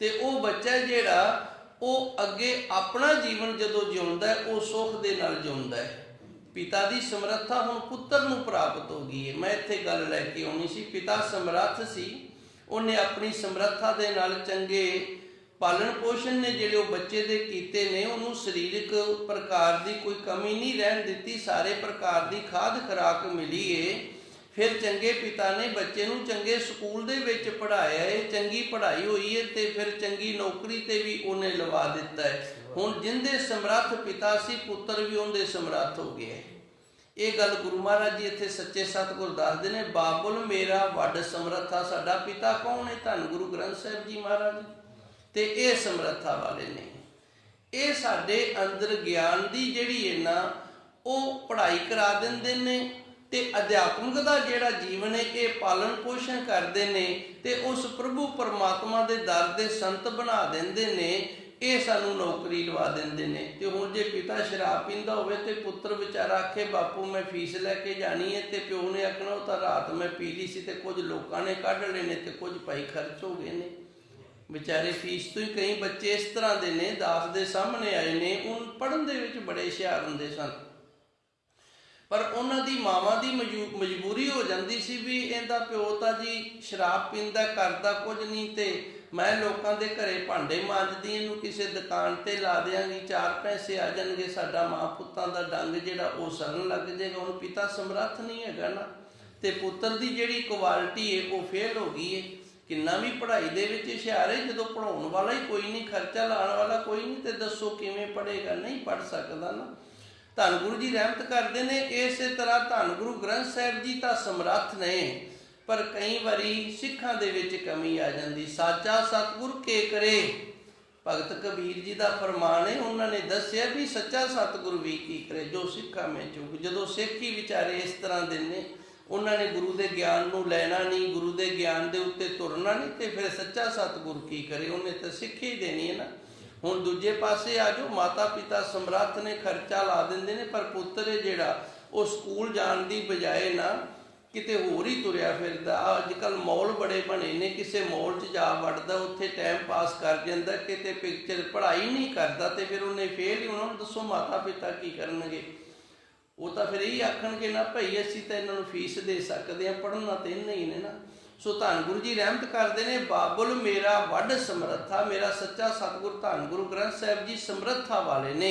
ਤੇ ਉਹ ਬੱਚਾ ਜਿਹੜਾ ਉਹ ਅੱਗੇ ਆਪਣਾ ਜੀਵਨ ਜਦੋਂ ਜਿਉਂਦਾ ਉਹ ਸੁੱਖ ਦੇ ਨਾਲ ਜਿਉਂਦਾ ਹੈ। ਪਿਤਾ ਦੀ ਸਮਰੱਥਾ ਹੁਣ ਪੁੱਤਰ ਨੂੰ ਪ੍ਰਾਪਤ ਹੋ ਗਈ ਹੈ। ਮੈਂ ਇੱਥੇ ਗੱਲ ਲੈ ਕੇ ਆਉਣੀ ਸੀ। ਪਿਤਾ ਸਮਰੱਥ ਸੀ, ਉਹਨੇ ਆਪਣੀ ਸਮਰੱਥਾ ਦੇ ਨਾਲ ਚੰਗੇ ਪਾਲਣ ਪੋਸ਼ਣ ਨੇ ਜਿਹੜੇ ਉਹ ਬੱਚੇ ਦੇ ਕੀਤੇ ਨੇ, ਉਹਨੂੰ ਸਰੀਰਕ ਪ੍ਰਕਾਰ ਦੀ ਕੋਈ ਕਮੀ ਨਹੀਂ ਰਹਿਣ ਦਿੱਤੀ, ਸਾਰੇ ਪ੍ਰਕਾਰ ਦੀ ਖਾਦ ਖੁਰਾਕ ਮਿਲੀ ਏ। ਫਿਰ ਚੰਗੇ ਪਿਤਾ ਨੇ ਬੱਚੇ ਨੂੰ ਚੰਗੇ ਸਕੂਲ ਦੇ ਵਿੱਚ ਪੜ੍ਹਾਇਆ ਏ, ਚੰਗੀ ਪੜ੍ਹਾਈ ਹੋਈ ਏ, ਤੇ ਫਿਰ ਚੰਗੀ ਨੌਕਰੀ ਤੇ ਵੀ ਉਹਨੇ ਲਵਾ ਦਿੱਤਾ ਹੈ। ਹੁਣ ਜਿੰਦੇ ਸਮਰੱਥ ਪਿਤਾ ਸੀ, ਪੁੱਤਰ ਵੀ ਉਹਦੇ ਸਮਰੱਥ ਹੋ ਗਿਆ। ਇਹ ਗੱਲ ਗੁਰੂ ਮਹਾਰਾਜ ਜੀ ਇੱਥੇ ਸੱਚੇ ਸਤਿਗੁਰ ਦੱਸਦੇ ਨੇ। ਬਾਬੁਲ ਮੇਰਾ ਵੱਡ ਸਮਰੱਥਾ, ਸਾਡਾ ਪਿਤਾ ਕੌਣ ਹੈ? ਧੰਨ ਗੁਰੂ ਗ੍ਰੰਥ ਸਾਹਿਬ ਜੀ ਮਹਾਰਾਜ, ਤੇ ਇਹ ਸਮਰੱਥਾ ਵਾਲੇ ਨੇ। ਇਹ ਸਾਡੇ ਅੰਦਰ ਗਿਆਨ ਦੀ ਜਿਹੜੀ ਹੈ ਨਾ ਉਹ ਪੜ੍ਹਾਈ ਕਰਾ ਦਿੰਦੇ ਨੇ, ਤੇ ਅਧਿਆਤਮਿਕ ਦਾ ਜਿਹੜਾ ਜੀਵਨ ਹੈ ਇਹ ਪਾਲਣ ਪੋਸ਼ਣ ਕਰਦੇ ਨੇ, ਤੇ ਉਸ ਪ੍ਰਭੂ ਪਰਮਾਤਮਾ ਦੇ ਦਰ ਦੇ ਸੰਤ ਬਣਾ ਦਿੰਦੇ ਨੇ। ਇਹ ਸਾਨੂੰ ਨੌਕਰੀ ਲਵਾ ਦਿੰਦੇ ਨੇ। ਤੇ ਹੁਣ ਜੇ ਪਿਤਾ ਸ਼ਰਾਬ ਪੀਂਦਾ ਹੋਵੇ ਤੇ ਪੁੱਤਰ ਵਿਚਾਰਾ ਆਖੇ ਬਾਪੂ ਮੈਂ ਫੀਸ ਲੈ ਕੇ ਜਾਣੀ ਹੈ, ਤੇ ਪਿਓ ਨੇ ਆਖਣਾ ਉਹ ਤਾਂ ਰਾਤ ਮੈਂ ਪੀ ਲਈ ਸੀ ਤੇ ਕੁਝ ਲੋਕਾਂ ਨੇ ਕੱਢ ਲਏ ਨੇ ਤੇ ਕੁਝ ਭਾਈ ਖਰਚ ਹੋ ਗਏ ਨੇ। ਵਿਚਾਰੇ ਫੀਸ ਤੋਂ ਹੀ ਕਈ ਬੱਚੇ ਇਸ ਤਰ੍ਹਾਂ ਦੇ ਨੇ, ਦਾਸ ਦੇ ਸਾਹਮਣੇ ਆਏ ਨੇ, ਉਹ ਪੜ੍ਹਨ ਦੇ ਵਿੱਚ ਬੜੇ ਹੁਸ਼ਿਆਰ ਹੁੰਦੇ ਸਨ, ਪਰ ਉਹਨਾਂ ਦੀ ਮਾਵਾਂ ਦੀ ਮਜਬੂਰੀ ਹੋ ਜਾਂਦੀ ਸੀ ਵੀ ਇਹਦਾ ਪਿਓ ਤਾਂ ਜੀ ਸ਼ਰਾਬ ਪੀਂਦਾ, ਕਰਦਾ ਕੁਝ ਨਹੀਂ, ਤੇ ਮੈਂ ਲੋਕਾਂ ਦੇ ਘਰੇ ਭਾਂਡੇ ਮਾਂਜਦੀ, ਇਹਨੂੰ ਕਿਸੇ ਦੁਕਾਨ ਤੇ ਲਾ ਦਿਆਂਗੀ, 4 ਪੈਸੇ ਆ ਜਾਣਗੇ, ਸਾਡਾ ਮਾਂ ਪੁੱਤਾਂ ਦਾ ਡੰਗ ਜਿਹੜਾ ਉਹ ਸਰਨ ਲੱਗ ਜਾਏਗਾ। ਹੁਣ ਪਿਤਾ ਸਮਰੱਥ ਨਹੀਂ ਹੈਗਾ ਨਾ, ਤੇ ਪੁੱਤਰ ਦੀ ਜਿਹੜੀ ਕੁਆਲਿਟੀ ਹੈ ਉਹ ਫੇਲ ਹੋ ਗਈ ਹੈ। ਕਿੰਨਾ ਵੀ ਪੜ੍ਹਾਈ ਦੇ ਵਿੱਚ ਹੁਸ਼ਿਆਰ ਹੈ, ਜਦੋਂ ਪੜ੍ਹਾਉਣ ਵਾਲਾ ਹੀ ਕੋਈ ਨਹੀਂ, ਖਰਚਾ ਲਾਉਣ ਵਾਲਾ ਕੋਈ ਨਹੀਂ, ਤੇ ਦੱਸੋ ਕਿਵੇਂ ਪੜ੍ਹੇਗਾ? ਨਹੀਂ ਪੜ੍ਹ ਸਕਦਾ ਨਾ। ਧੰਨ ਗੁਰੂ ਜੀ ਰਹਿਮਤ ਕਰਦੇ ਨੇ। ਇਸੇ ਤਰ੍ਹਾਂ ਧੰਨ ਗੁਰੂ ਗ੍ਰੰਥ ਸਾਹਿਬ ਜੀ ਤਾਂ ਸਮਰੱਥ ਨੇ, ਪਰ ਕਈ ਵਾਰੀ ਸਿੱਖਾਂ ਦੇ ਵਿੱਚ ਕਮੀ ਆ ਜਾਂਦੀ। ਸਾਚਾ ਸਤਿਗੁਰ ਕੇ ਕਰੇ, ਭਗਤ ਕਬੀਰ ਜੀ ਦਾ ਫਰਮਾਨ ਹੈ। ਉਹਨਾਂ ਨੇ ਦੱਸਿਆ ਵੀ ਸੱਚਾ ਸਤਿਗੁਰ ਵੀ ਕੀ ਕਰੇ, ਜੋ ਸਿੱਖਾਂ ਮੈਂ ਚੁੱਕ। ਜਦੋਂ ਸਿੱਖ ਹੀ ਵਿਚਾਰੇ ਇਸ ਤਰ੍ਹਾਂ ਦੇ ਨੇ, ਉਹਨਾਂ ਨੇ ਗੁਰੂ ਦੇ ਗਿਆਨ ਨੂੰ ਲੈਣਾ ਨਹੀਂ, ਗੁਰੂ ਦੇ ਗਿਆਨ ਦੇ ਉੱਤੇ ਤੁਰਨਾ ਨਹੀਂ, ਤੇ ਫਿਰ ਸੱਚਾ ਸਤਿਗੁਰ ਕੀ ਕਰੇ? ਉਹਨੇ ਤਾਂ ਸਿੱਖ ਹੀ ਦੇਣੀ ਹੈ ਨਾ। ਹੁਣ ਦੂਜੇ ਪਾਸੇ ਆ ਜਾਓ, ਮਾਤਾ ਪਿਤਾ ਸਮਰੱਥ ਨੇ, ਖਰਚਾ ਲਾ ਦਿੰਦੇ ਨੇ, ਪਰ ਪੁੱਤਰ ਹੈ ਜਿਹੜਾ ਉਹ ਸਕੂਲ ਜਾਣ ਦੀ ਬਜਾਏ ਨਾ ਕਿਤੇ ਹੋਰ ਹੀ ਤੁਰਿਆ ਫਿਰਦਾ। ਅੱਜ ਕੱਲ੍ਹ ਮੌਲ ਬੜੇ ਬਣੇ ਨੇ, ਕਿਸੇ ਮੌਲ 'ਚ ਜਾ ਵੜਦਾ, ਉੱਥੇ ਟਾਈਮ ਪਾਸ ਕਰ ਜਾਂਦਾ, ਕਿਤੇ ਪਿਕਚਰ, ਪੜ੍ਹਾਈ ਨਹੀਂ ਕਰਦਾ, ਤੇ ਫਿਰ ਉਹਨੇ ਫੇਲ ਹੀ ਹੋਣਾ। ਹੁਣ ਦੱਸੋ ਮਾਤਾ ਪਿਤਾ ਕੀ ਕਰਨਗੇ? ਉਹ ਤਾਂ ਫਿਰ ਇਹੀ ਆਖਣਗੇ ਨਾ, ਭਾਈ ਅਸੀਂ ਤਾਂ ਇਹਨਾਂ ਨੂੰ ਫੀਸ ਦੇ ਸਕਦੇ ਹਾਂ, ਪੜ੍ਹਨਾ ਤਾਂ ਇੰਨਾ ਹੀ ਨੇ ਨਾ। ਸੋ ਧੰਨ ਗੁਰੂ ਜੀ ਰਹਿਮਤ ਕਰਦੇ ਨੇ, ਬਾਬੁਲ ਮੇਰਾ ਵੱਡ ਸਮਰੱਥਾ, ਮੇਰਾ ਸੱਚਾ ਸਤਿਗੁਰ ਧੰਨ ਗੁਰੂ ਗ੍ਰੰਥ ਸਾਹਿਬ ਜੀ ਸਮਰੱਥਾ ਵਾਲੇ ਨੇ।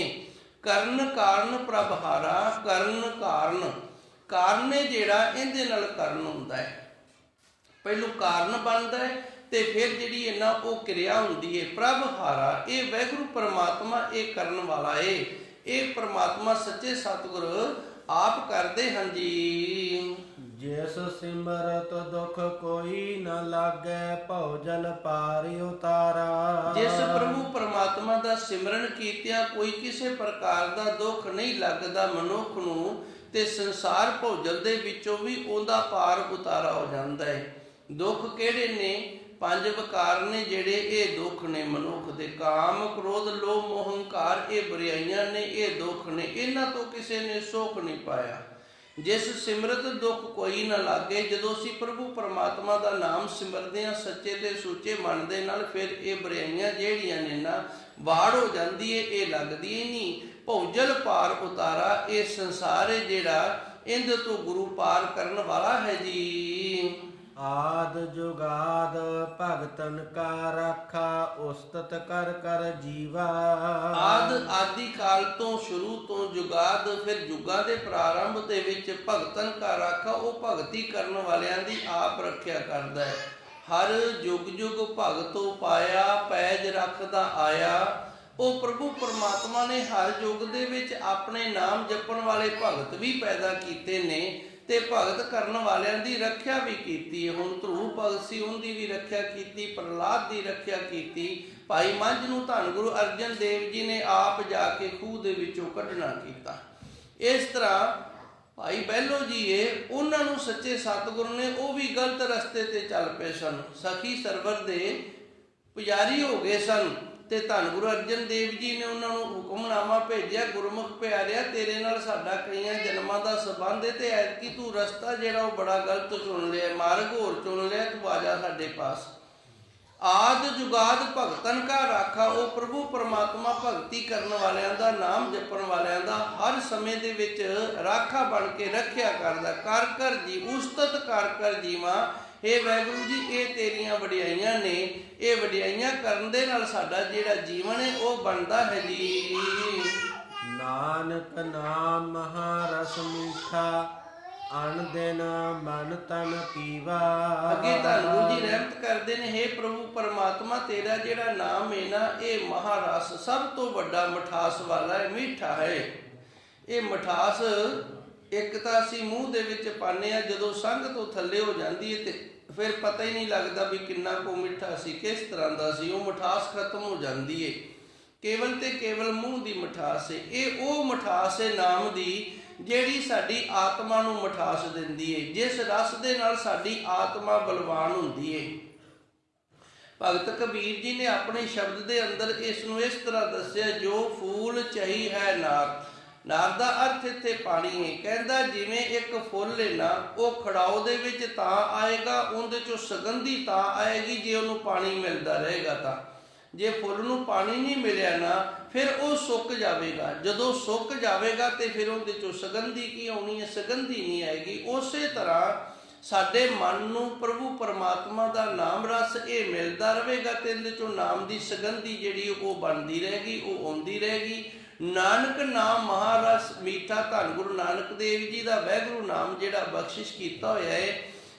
ਕਰਨ ਕਾਰਨ ਪ੍ਰਭ ਹਾਰਾ, ਕਰਨ ਕਾਰਨ, ਕਾਰਨ ਹੈ ਜਿਹੜਾ, ਇਹਦੇ ਨਾਲ ਕਰਨ ਹੁੰਦਾ ਹੈ। ਪਹਿਲੋਂ ਕਾਰਨ ਬਣਦਾ ਹੈ, ਤੇ ਫਿਰ ਜਿਹੜੀ ਇਹਨਾਂ ਉਹ ਕਿਰਿਆ ਹੁੰਦੀ ਹੈ। ਪ੍ਰਭ ਹਾਰਾ, ਇਹ ਵਾਹਿਗੁਰੂ ਪਰਮਾਤਮਾ ਇਹ ਕਰਨ ਵਾਲਾ ਏ। ਇਹ ਪਰਮਾਤਮਾ ਸੱਚੇ ਸਤਿਗੁਰ ਆਪ ਕਰਦੇ ਹਨ ਜੀ। ਜਿਸ ਸਿਮਰਤ ਦੁਖ ਕੋਈ ਨ ਲਾਗੈ, ਭਉ ਜਲ ਪਾਰ ਉਤਾਰਾ। ਜਿਸ ਪ੍ਰਭੂ ਪਰਮਾਤਮਾ ਦਾ ਸਿਮਰਨ ਕੀਤਿਆਂ ਕੋਈ ਕਿਸੇ ਪ੍ਰਕਾਰ ਦਾ ਦੁੱਖ ਨਹੀਂ ਲੱਗਦਾ ਮਨੁੱਖ ਨੂੰ, ਤੇ ਸੰਸਾਰ ਭੋਜਲ ਦੇ ਵਿੱਚੋਂ ਵੀ ਉਹਦਾ ਪਾਰ ਉਤਾਰਾ ਹੋ ਜਾਂਦਾ ਹੈ। ਦੁੱਖ ਕਿਹੜੇ ਨੇ? 5 ਵਿਕਾਰ ਨੇ ਜਿਹੜੇ, ਇਹ ਦੁੱਖ ਨੇ ਮਨੁੱਖ ਦੇ। ਕਾਮ, ਕ੍ਰੋਧ, ਲੋਭ, ਮੋਹ, ਹੰਕਾਰ, ਇਹ ਬੁਰਾਈਆਂ ਨੇ, ਇਹ ਦੁੱਖ ਨੇ। ਇਹਨਾਂ ਤੋਂ ਕਿਸੇ ਨੇ ਸੁੱਖ ਨਹੀਂ ਪਾਇਆ। ਜਿਸ ਸਿਮਰਤ ਦੁੱਖ ਕੋਈ ਨਾ ਲਾਗੇ, ਜਦੋਂ ਅਸੀਂ ਪ੍ਰਭੂ ਪਰਮਾਤਮਾ ਦਾ ਨਾਮ ਸਿਮਰਦੇ ਹਾਂ ਸੱਚੇ ਤੇ ਸੁੱਚੇ ਮਨ ਦੇ ਨਾਲ, ਫਿਰ ਇਹ ਬੁਰਾਈਆਂ ਜਿਹੜੀਆਂ ਨੇ ਨਾ ਵਾੜ ਹੋ ਜਾਂਦੀ ਹੈ, ਇਹ ਲੱਗਦੀ ਹੀ ਨਹੀਂ। ਭੌਜਲ ਪਾਰ ਉਤਾਰਾ, ਇਹ ਸੰਸਾਰ ਹੈ ਜਿਹੜਾ, ਇਹਦੇ ਤੋਂ ਗੁਰੂ ਪਾਰ ਕਰਨ ਵਾਲਾ ਹੈ ਜੀ। ਆਦ ਜੁਗਾਦ ਭਗਤਨ ਕਾ ਰਾਖਾ, ਉਸਤਤ ਕਰ ਕਰ ਜੀਵਾ। ਆਦਿ ਕਾਲ ਤੋਂ, ਸ਼ੁਰੂ ਤੋਂ, ਜੁਗਾਦ, ਫਿਰ ਜੁਗਾਂ ਦੇ ਪ੍ਰਾਰੰਭ ਦੇ ਵਿੱਚ ਭਗਤਨ ਕਾ ਰਾਖਾ, ਉਹ ਭਗਤੀ ਕਰਨ ਵਾਲਿਆਂ ਦੀ ਆਪ ਰੱਖਿਆ ਕਰਦਾ ਹੈ। ਹਰ ਯੁਗ ਯੁਗ ਭਗਤੋ ਪਾਇਆ, ਪੈਜ ਰੱਖਦਾ ਆਇਆ। ਉਹ ਪ੍ਰਭੂ ਪਰਮਾਤਮਾ ਨੇ ਹਰ ਯੁਗ ਦੇ ਵਿੱਚ ਆਪਣੇ ਨਾਮ ਜਪਣ ਵਾਲੇ ਭਗਤ ਵੀ ਪੈਦਾ ਕੀਤੇ ਨੇ, ਤੇ ਭਗਤ ਕਰਨ ਵਾਲਿਆਂ ਦੀ ਰੱਖਿਆ ਵੀ ਕੀਤੀ ਹੈ। ਹੁਣ ਧਰੂਪ ਭਗਤ ਸੀ, ਉਹਦੀ ਵੀ ਰੱਖਿਆ ਕੀਤੀ, ਪ੍ਰਹਲਾਦ ਦੀ ਰੱਖਿਆ ਕੀਤੀ। ਭਾਈ ਮੰਝ ਨੂੰ ਧੰਨ ਗੁਰੂ ਅਰਜਨ ਦੇਵ ਜੀ ਨੇ ਆਪ ਜਾ ਕੇ ਖੂਹ ਦੇ ਵਿੱਚੋਂ ਕੱਢਣਾ ਕੀਤਾ। ਇਸ ਤਰ੍ਹਾਂ ਭਾਈ ਬਹਿਲੋ ਜੀ ਉਹਨਾਂ ਨੂੰ ਸੱਚੇ ਸਤਿਗੁਰੂ ਨੇ, ਉਹ ਵੀ ਗਲਤ ਰਸਤੇ ਤੇ ਚੱਲ ਪਏ ਸਨ, ਸਖੀ ਸਰਵਰ ਦੇ ਪੁਜਾਰੀ ਹੋ ਗਏ ਸਨ, ਤੇ ਧੰਨ ਗੁਰੂ ਅਰਜਨ ਦੇਵ ਜੀ ਨੇ ਉਹਨਾਂ ਨੂੰ ਹੁਕਮਨਾਮਾ ਭੇਜਿਆ, ਗੁਰਮੁਖ ਪਿਆਰਿਆ, ਤੇਰੇ ਨਾਲ ਸਾਡਾ ਕਈਆਂ ਜਨਮਾਂ ਦਾ ਸੰਬੰਧ ਹੈ, ਤੇ ਐਤਕੀ ਤੂੰ ਰਸਤਾ ਜਿਹੜਾ ਉਹ ਬੜਾ ਗਲਤ ਚੁਣ ਲਿਆ, ਮਾਰਗ ਹੋਰ ਚੁਣ ਲਿਆ, ਤੂੰ ਆ ਜਾ ਸਾਡੇ ਪਾਸ। ਆਦ ਜੁਗਾਦ ਭਗਤਨ ਕਾ ਰਾਖਾ, ਉਹ ਪ੍ਰਭੂ ਪਰਮਾਤਮਾ ਭਗਤੀ ਕਰਨ ਵਾਲਿਆਂ ਦਾ, ਨਾਮ ਜਪਣ ਵਾਲਿਆਂ ਦਾ ਹਰ ਸਮੇਂ ਦੇ ਵਿੱਚ ਰਾਖਾ ਬਣ ਕੇ ਰੱਖਿਆ ਕਰਦਾ। ਕਰ ਕਰ ਜੀ, ਉਸਤਤ ਕਰ ਕਰ ਜੀਵਾਂ। ਇਹ ਵਾਹਿਗੁਰੂ ਜੀ, ਇਹ ਤੇਰੀਆਂ ਵਡਿਆਈਆਂ ਨੇ, ਇਹ ਵਡਿਆਈਆਂ ਕਰਨ ਦੇ ਨਾਲ ਸਾਡਾ ਜਿਹੜਾ ਜੀਵਨ ਹੈ ਉਹ ਬਣਦਾ ਹੈ ਜੀ। ਨਾਨਕ ਨਾਮ ਮਹਾਰਸ ਮੀਠਾ, ਅਣ ਦਿਨ ਮਨ ਤਨ ਪੀਵਾ। ਅੱਗੇ ਧੰਨ ਗੁਰੂ ਜੀ ਰਹਿਮਤ ਕਰਦੇ ਨੇ, ਹੇ ਪ੍ਰਭੂ ਪਰਮਾਤਮਾ, ਤੇਰਾ ਜਿਹੜਾ ਨਾਮ ਹੈ ਨਾ, ਇਹ ਮਹਾਰਸ, ਸਭ ਤੋਂ ਵੱਡਾ ਮਠਾਸ ਵਾਲਾ ਹੈ, ਮਿੱਠਾ ਹੈ। ਇਹ ਮਠਾਸ ਇੱਕ ਤਾਂ ਅਸੀਂ ਮੂੰਹ ਦੇ ਵਿੱਚ ਪਾਉਂਦੇ ਹਾਂ, ਜਦੋਂ ਸੰਗ ਤੋਂ ਥੱਲੇ ਹੋ ਜਾਂਦੀ ਹੈ ਤੇ ਫਿਰ ਪਤਾ ਹੀ ਨਹੀਂ ਲੱਗਦਾ ਵੀ ਕਿੰਨਾ ਕੁ ਮਿੱਠਾ ਸੀ, ਕਿਸ ਤਰ੍ਹਾਂ ਦਾ ਸੀ, ਉਹ ਮਠਾਸ ਖਤਮ ਹੋ ਜਾਂਦੀ ਹੈ। ਕੇਵਲ ਤੇ ਕੇਵਲ ਮੂੰਹ ਦੀ ਮਠਾਸ ਹੈ। ਇਹ ਉਹ ਮਠਾਸ ਹੈ ਨਾਮ ਦੀ, ਜਿਹੜੀ ਸਾਡੀ ਆਤਮਾ ਨੂੰ ਮਠਾਸ ਦਿੰਦੀ ਹੈ, ਜਿਸ ਰਸ ਦੇ ਨਾਲ ਸਾਡੀ ਆਤਮਾ ਬਲਵਾਨ ਹੁੰਦੀ ਹੈ। ਭਗਤ ਕਬੀਰ ਜੀ ਨੇ ਆਪਣੇ ਸ਼ਬਦ ਦੇ ਅੰਦਰ ਇਸ ਨੂੰ ਇਸ ਤਰ੍ਹਾਂ ਦੱਸਿਆ, ਜੋ ਫੂਲ ਚਹੀ ਹੈ ਨਾਰ। ਨਾਰ ਦਾ ਅਰਥ ਇੱਥੇ ਪਾਣੀ ਹੈ। ਕਹਿੰਦਾ ਜਿਵੇਂ ਇੱਕ ਫੁੱਲ ਹੈ ਨਾ, ਉਹ ਖੜਾਓ ਦੇ ਵਿੱਚ ਤਾਂ ਆਏਗਾ, ਉਹਦੇ ਚੋਂ ਸੁਗੰਧੀ ਤਾਂ ਆਏਗੀ ਜੇ ਉਹਨੂੰ ਪਾਣੀ ਮਿਲਦਾ ਰਹੇਗਾ ਤਾਂ। ਜੇ ਫੁੱਲ ਨੂੰ ਪਾਣੀ ਨਹੀਂ ਮਿਲਿਆ ਨਾ ਫਿਰ ਉਹ ਸੁੱਕ ਜਾਵੇਗਾ। ਜਦੋਂ ਸੁੱਕ ਜਾਵੇਗਾ ਤੇ ਫਿਰ ਉਹਦੇ ਚੋਂ ਸੁਗੰਧੀ ਕੀ ਆਉਣੀ ਹੈ? ਸੁਗੰਧੀ ਨਹੀਂ ਆਏਗੀ। ਉਸੇ ਤਰ੍ਹਾਂ ਸਾਡੇ ਮਨ ਨੂੰ ਪ੍ਰਭੂ ਪਰਮਾਤਮਾ ਦਾ ਨਾਮ ਰਸ ਇਹ ਮਿਲਦਾ ਰਹੇਗਾ ਤੇ ਇਹਦੇ ਚੋਂ ਨਾਮ ਦੀ ਸੁਗੰਧੀ ਜਿਹੜੀ ਉਹ ਬਣਦੀ ਰਹੇਗੀ, ਉਹ ਆਉਂਦੀ ਰਹੇਗੀ। ਨਾਨਕ ਨਾਮ ਮਹਾਰਸ ਮੀਠਾ। ਧੰਨ ਗੁਰੂ ਨਾਨਕ ਦੇਵ ਜੀ ਦਾ ਵਾਹਿਗੁਰੂ ਨਾਮ ਜਿਹੜਾ ਬਖਸ਼ਿਸ਼ ਕੀਤਾ ਹੋਇਆ ਹੈ,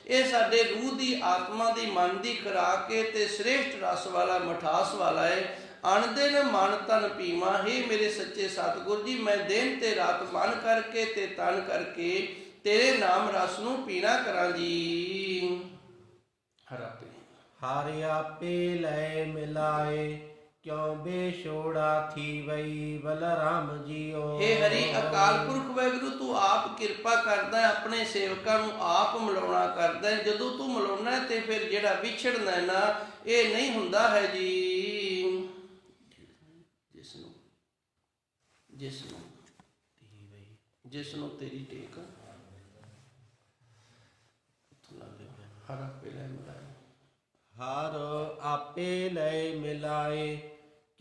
ਇਹ ਸਾਡੇ ਰੂਹ ਦੀ, ਆਤਮਾ ਦੀ, ਮਨ ਦੀ ਖੁਰਾਕ ਹੈ ਤੇ ਸ੍ਰੇਸ਼ਟ ਰਸ ਵਾਲਾ, ਮਠਾਸ ਵਾਲਾ ਹੈ। ਅਣਦਿਨ ਮਨ ਤਨ ਪੀਵਾਂ। ਹੇ ਮੇਰੇ ਸੱਚੇ ਸਤਿਗੁਰ ਜੀ, ਮੈਂ ਦਿਨ ਤੇ ਰਾਤ ਮਨ ਕਰਕੇ ਤੇ ਤਨ ਕਰਕੇ ਤੇਰੇ ਨਾਮ ਰਸ ਨੂੰ ਪੀਣਾ ਕਰਾਂ ਜੀ। ਹਰਿ ਆਪੇ ਲੈ ਮਿਲਾਏ, ਕਿਉ ਬੇਛੋੜਾ ਥੀ ਵਈ ਬਲਰਾਮ ਜੀਓ। हे हरि अकाल पुरख वाहिगुरु, तू आप किरपा करदा है, अपने सेवकां नूं आप मिलाउणा करदा है। जदों तू मिलाउणा है ते फिर जिहड़ा विछड़ना है ना, ये नहीं हुंदा है जी। जिसनों तेरी टेक हर आपे ले मिलाए। ਹਰ ਆਪੇ ਲੈ ਮਿਲਾਏ,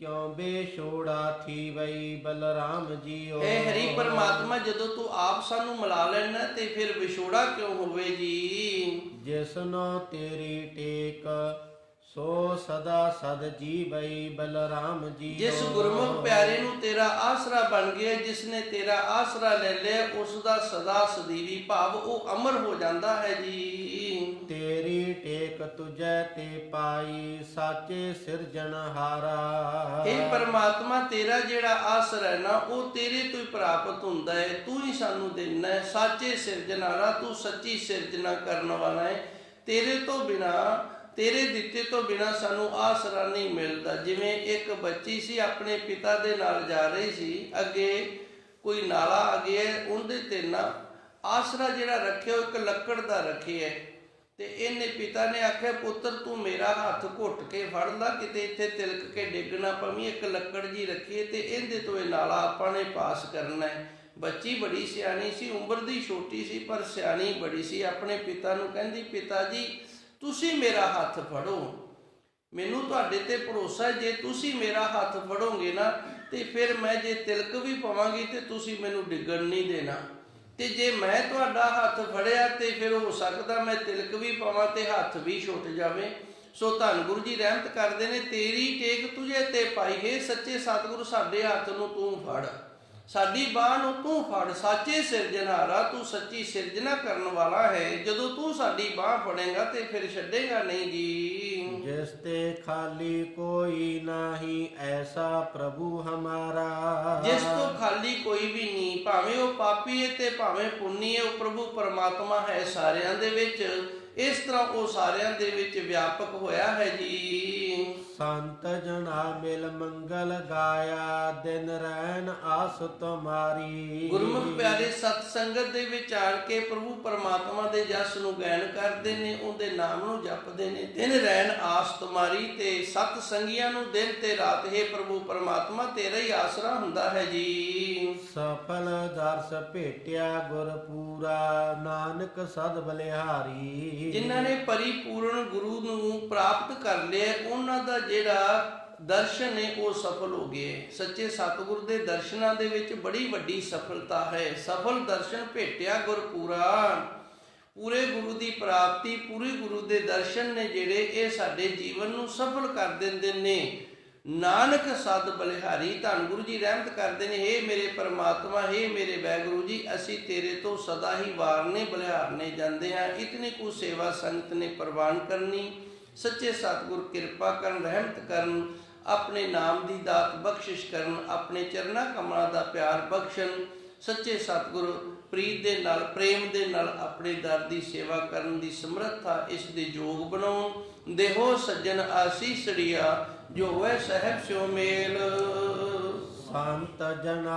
ਕਿਉ ਬੇਛੋੜਾ ਥੀ ਵਈ ਬਲਰਾਮ ਜੀਓ। हे हरि परमात्मा, जदों तू आप सानू मिला लेना ते फिर विछोड़ा क्यों होवे जी। ਜਿਸਨੋ ਤੇਰੀ ਟੇਕ ਸੋ ਸਦਾ ਸਦ ਜੀਵਈ ਬਲਰਾਮ ਜੀਓ। जिस गुरमुख प्यारे नू तेरा आसरा बन गया, जिसने तेरा आसरा ले लिया, उसका सदा सदीवी भाव वो अमर हो जाता है जी। ਤੇਰੀ ਟੇਕ ਤੁਝੈ ਤੇ ਪਾਈ, ਸਾਚੇ ਸਿਰਜਣਹਾਰਾ। हे परमात्मा, तेरा जेड़ा आसरा है ना, वो तेरे तो ही प्राप्त हुंदा है। तू ही सानू देना है, साचे सिरजनहारा, तू सच्ची सिरजना करने वाला है। तेरे तो बिना, तेरे दिते तो बिना सानू आसरा नहीं मिलता। जिवें एक बच्ची सी अपने पिता दे नाल जा रही सी, अगे कोई नाला आ गया, उहदे ते ना आसरा जिहड़ा रखे एक लकड़ दा रखे है ते इहने पिता ने आख्या, पुत्र तू मेरा हथ घुट के फड़ ला, किते इत्थे तिलक के डिग ना पवी। एक लकड़ जी रखी है ते इहदे तो नाला आपां ने पास करना है। बच्ची बड़ी सियाणी सी, उम्र दी छोटी सी पर सियाणी बड़ी सी। अपने पिता नूं कहंदी, पिता जी तुसी मेरा हथ फड़ो, मैनू तुहाडे ते भरोसा है, जे तुसी मेरा हथ फड़ोगे ना ते फिर मैं जे तिलक भी पवांगी ते तुसी मैनू डिगण नहीं देना, ते जे मैं तुहाडा हथ फड़िया ते फिर हो सकदा मैं तिलक भी पवां ते हथ भी छुट जावे। सो धन गुरु जी रहमत करदे ने, तेरी टेक तुझे ते पाई। हे सच्चे सतगुरु, साडे हथ नूं तू फड़, साडी बाह नूं तू फड़। साचे सिरजनहारा, तू सच्ची सिरजना करन वाला है। जदों तू साडी बाह फड़ेगा ते फिर छड्डेगा नहीं जी। जिस ते खाली कोई नाही, ऐसा प्रभु हमारा। जिस तो खाली कोई भी नहीं, भावें वो पापी है ते भावें पुन्नी है, वो प्रभु परमात्मा है सारियां दे विच। इस तरह वो सारियां दे विच व्यापक होया है जी। संत जना मिल मंगल गाया, दिन रैन आस तुम्हारी। गुरमुख प्यारे सत संगत दे विच आण के प्रभु परमात्मा दे जस नूं गायन करदे ने, उहदे नाम नूं जपदे ने। दिन रैन आस तुम्हारी, ते सत संगियां नूं दिन ते रात हे प्रभु परमात्मा तेरा ही आसरा हुंदा है जी। सफल दर्श भेटिया गुरपूरा, नानक सद बलिहारी। जिन्हां ने परिपूर्ण गुरु नूं प्राप्त कर लिया, उन्हां दा ਜਿਹੜਾ ਦਰਸ਼ਨ ਹੈ ਉਹ ਸਫਲ ਹੋ ਗਏ। ਸੱਚੇ ਸਤਿਗੁਰ ਦੇ ਦਰਸ਼ਨਾਂ ਦੇ ਵਿੱਚ ਬੜੀ ਵੱਡੀ ਸਫਲਤਾ ਹੈ। ਸਫਲ ਦਰਸ਼ਨ ਭੇਟਿਆ ਗੁਰਪੂਰਾ। ਪੂਰੇ ਗੁਰੂ ਦੀ ਪ੍ਰਾਪਤੀ, ਪੂਰੇ ਗੁਰੂ ਦੇ ਦਰਸ਼ਨ ਨੇ ਜਿਹੜੇ, ਇਹ ਸਾਡੇ ਜੀਵਨ ਨੂੰ ਸਫਲ ਕਰ ਦਿੰਦੇ ਨੇ। ਨਾਨਕ ਸਦ ਬਲਿਹਾਰੀ। ਧੰਨ ਗੁਰੂ ਜੀ ਰਹਿਮਤ ਕਰਦੇ ਨੇ, ਹੇ ਮੇਰੇ ਪਰਮਾਤਮਾ, ਹੇ ਮੇਰੇ ਵਾਹਿਗੁਰੂ ਜੀ, ਅਸੀਂ ਤੇਰੇ ਤੋਂ ਸਦਾ ਹੀ ਵਾਰਨੇ ਬਲਿਹਾਰਨੇ ਜਾਂਦੇ ਹਾਂ। ਇਤਨੀ ਕੁ ਸੇਵਾ ਸੰਗਤ ਨੇ ਪ੍ਰਵਾਨ ਕਰਨੀ। सच्चे सतगुर कृपा करन, रहमत करन, अपने नाम की दात बख्शिश करन, अपने चरना कमलों का प्यार बख्शन। सच्चे सतगुर प्रीत दे नाल, प्रेम दे नाल अपने दर की सेवा करन दी समर्था इस दे जोग बनाओ। देहो सज्जन आसीसड़िया, जो होवे सहब स्यो मेल। संत जना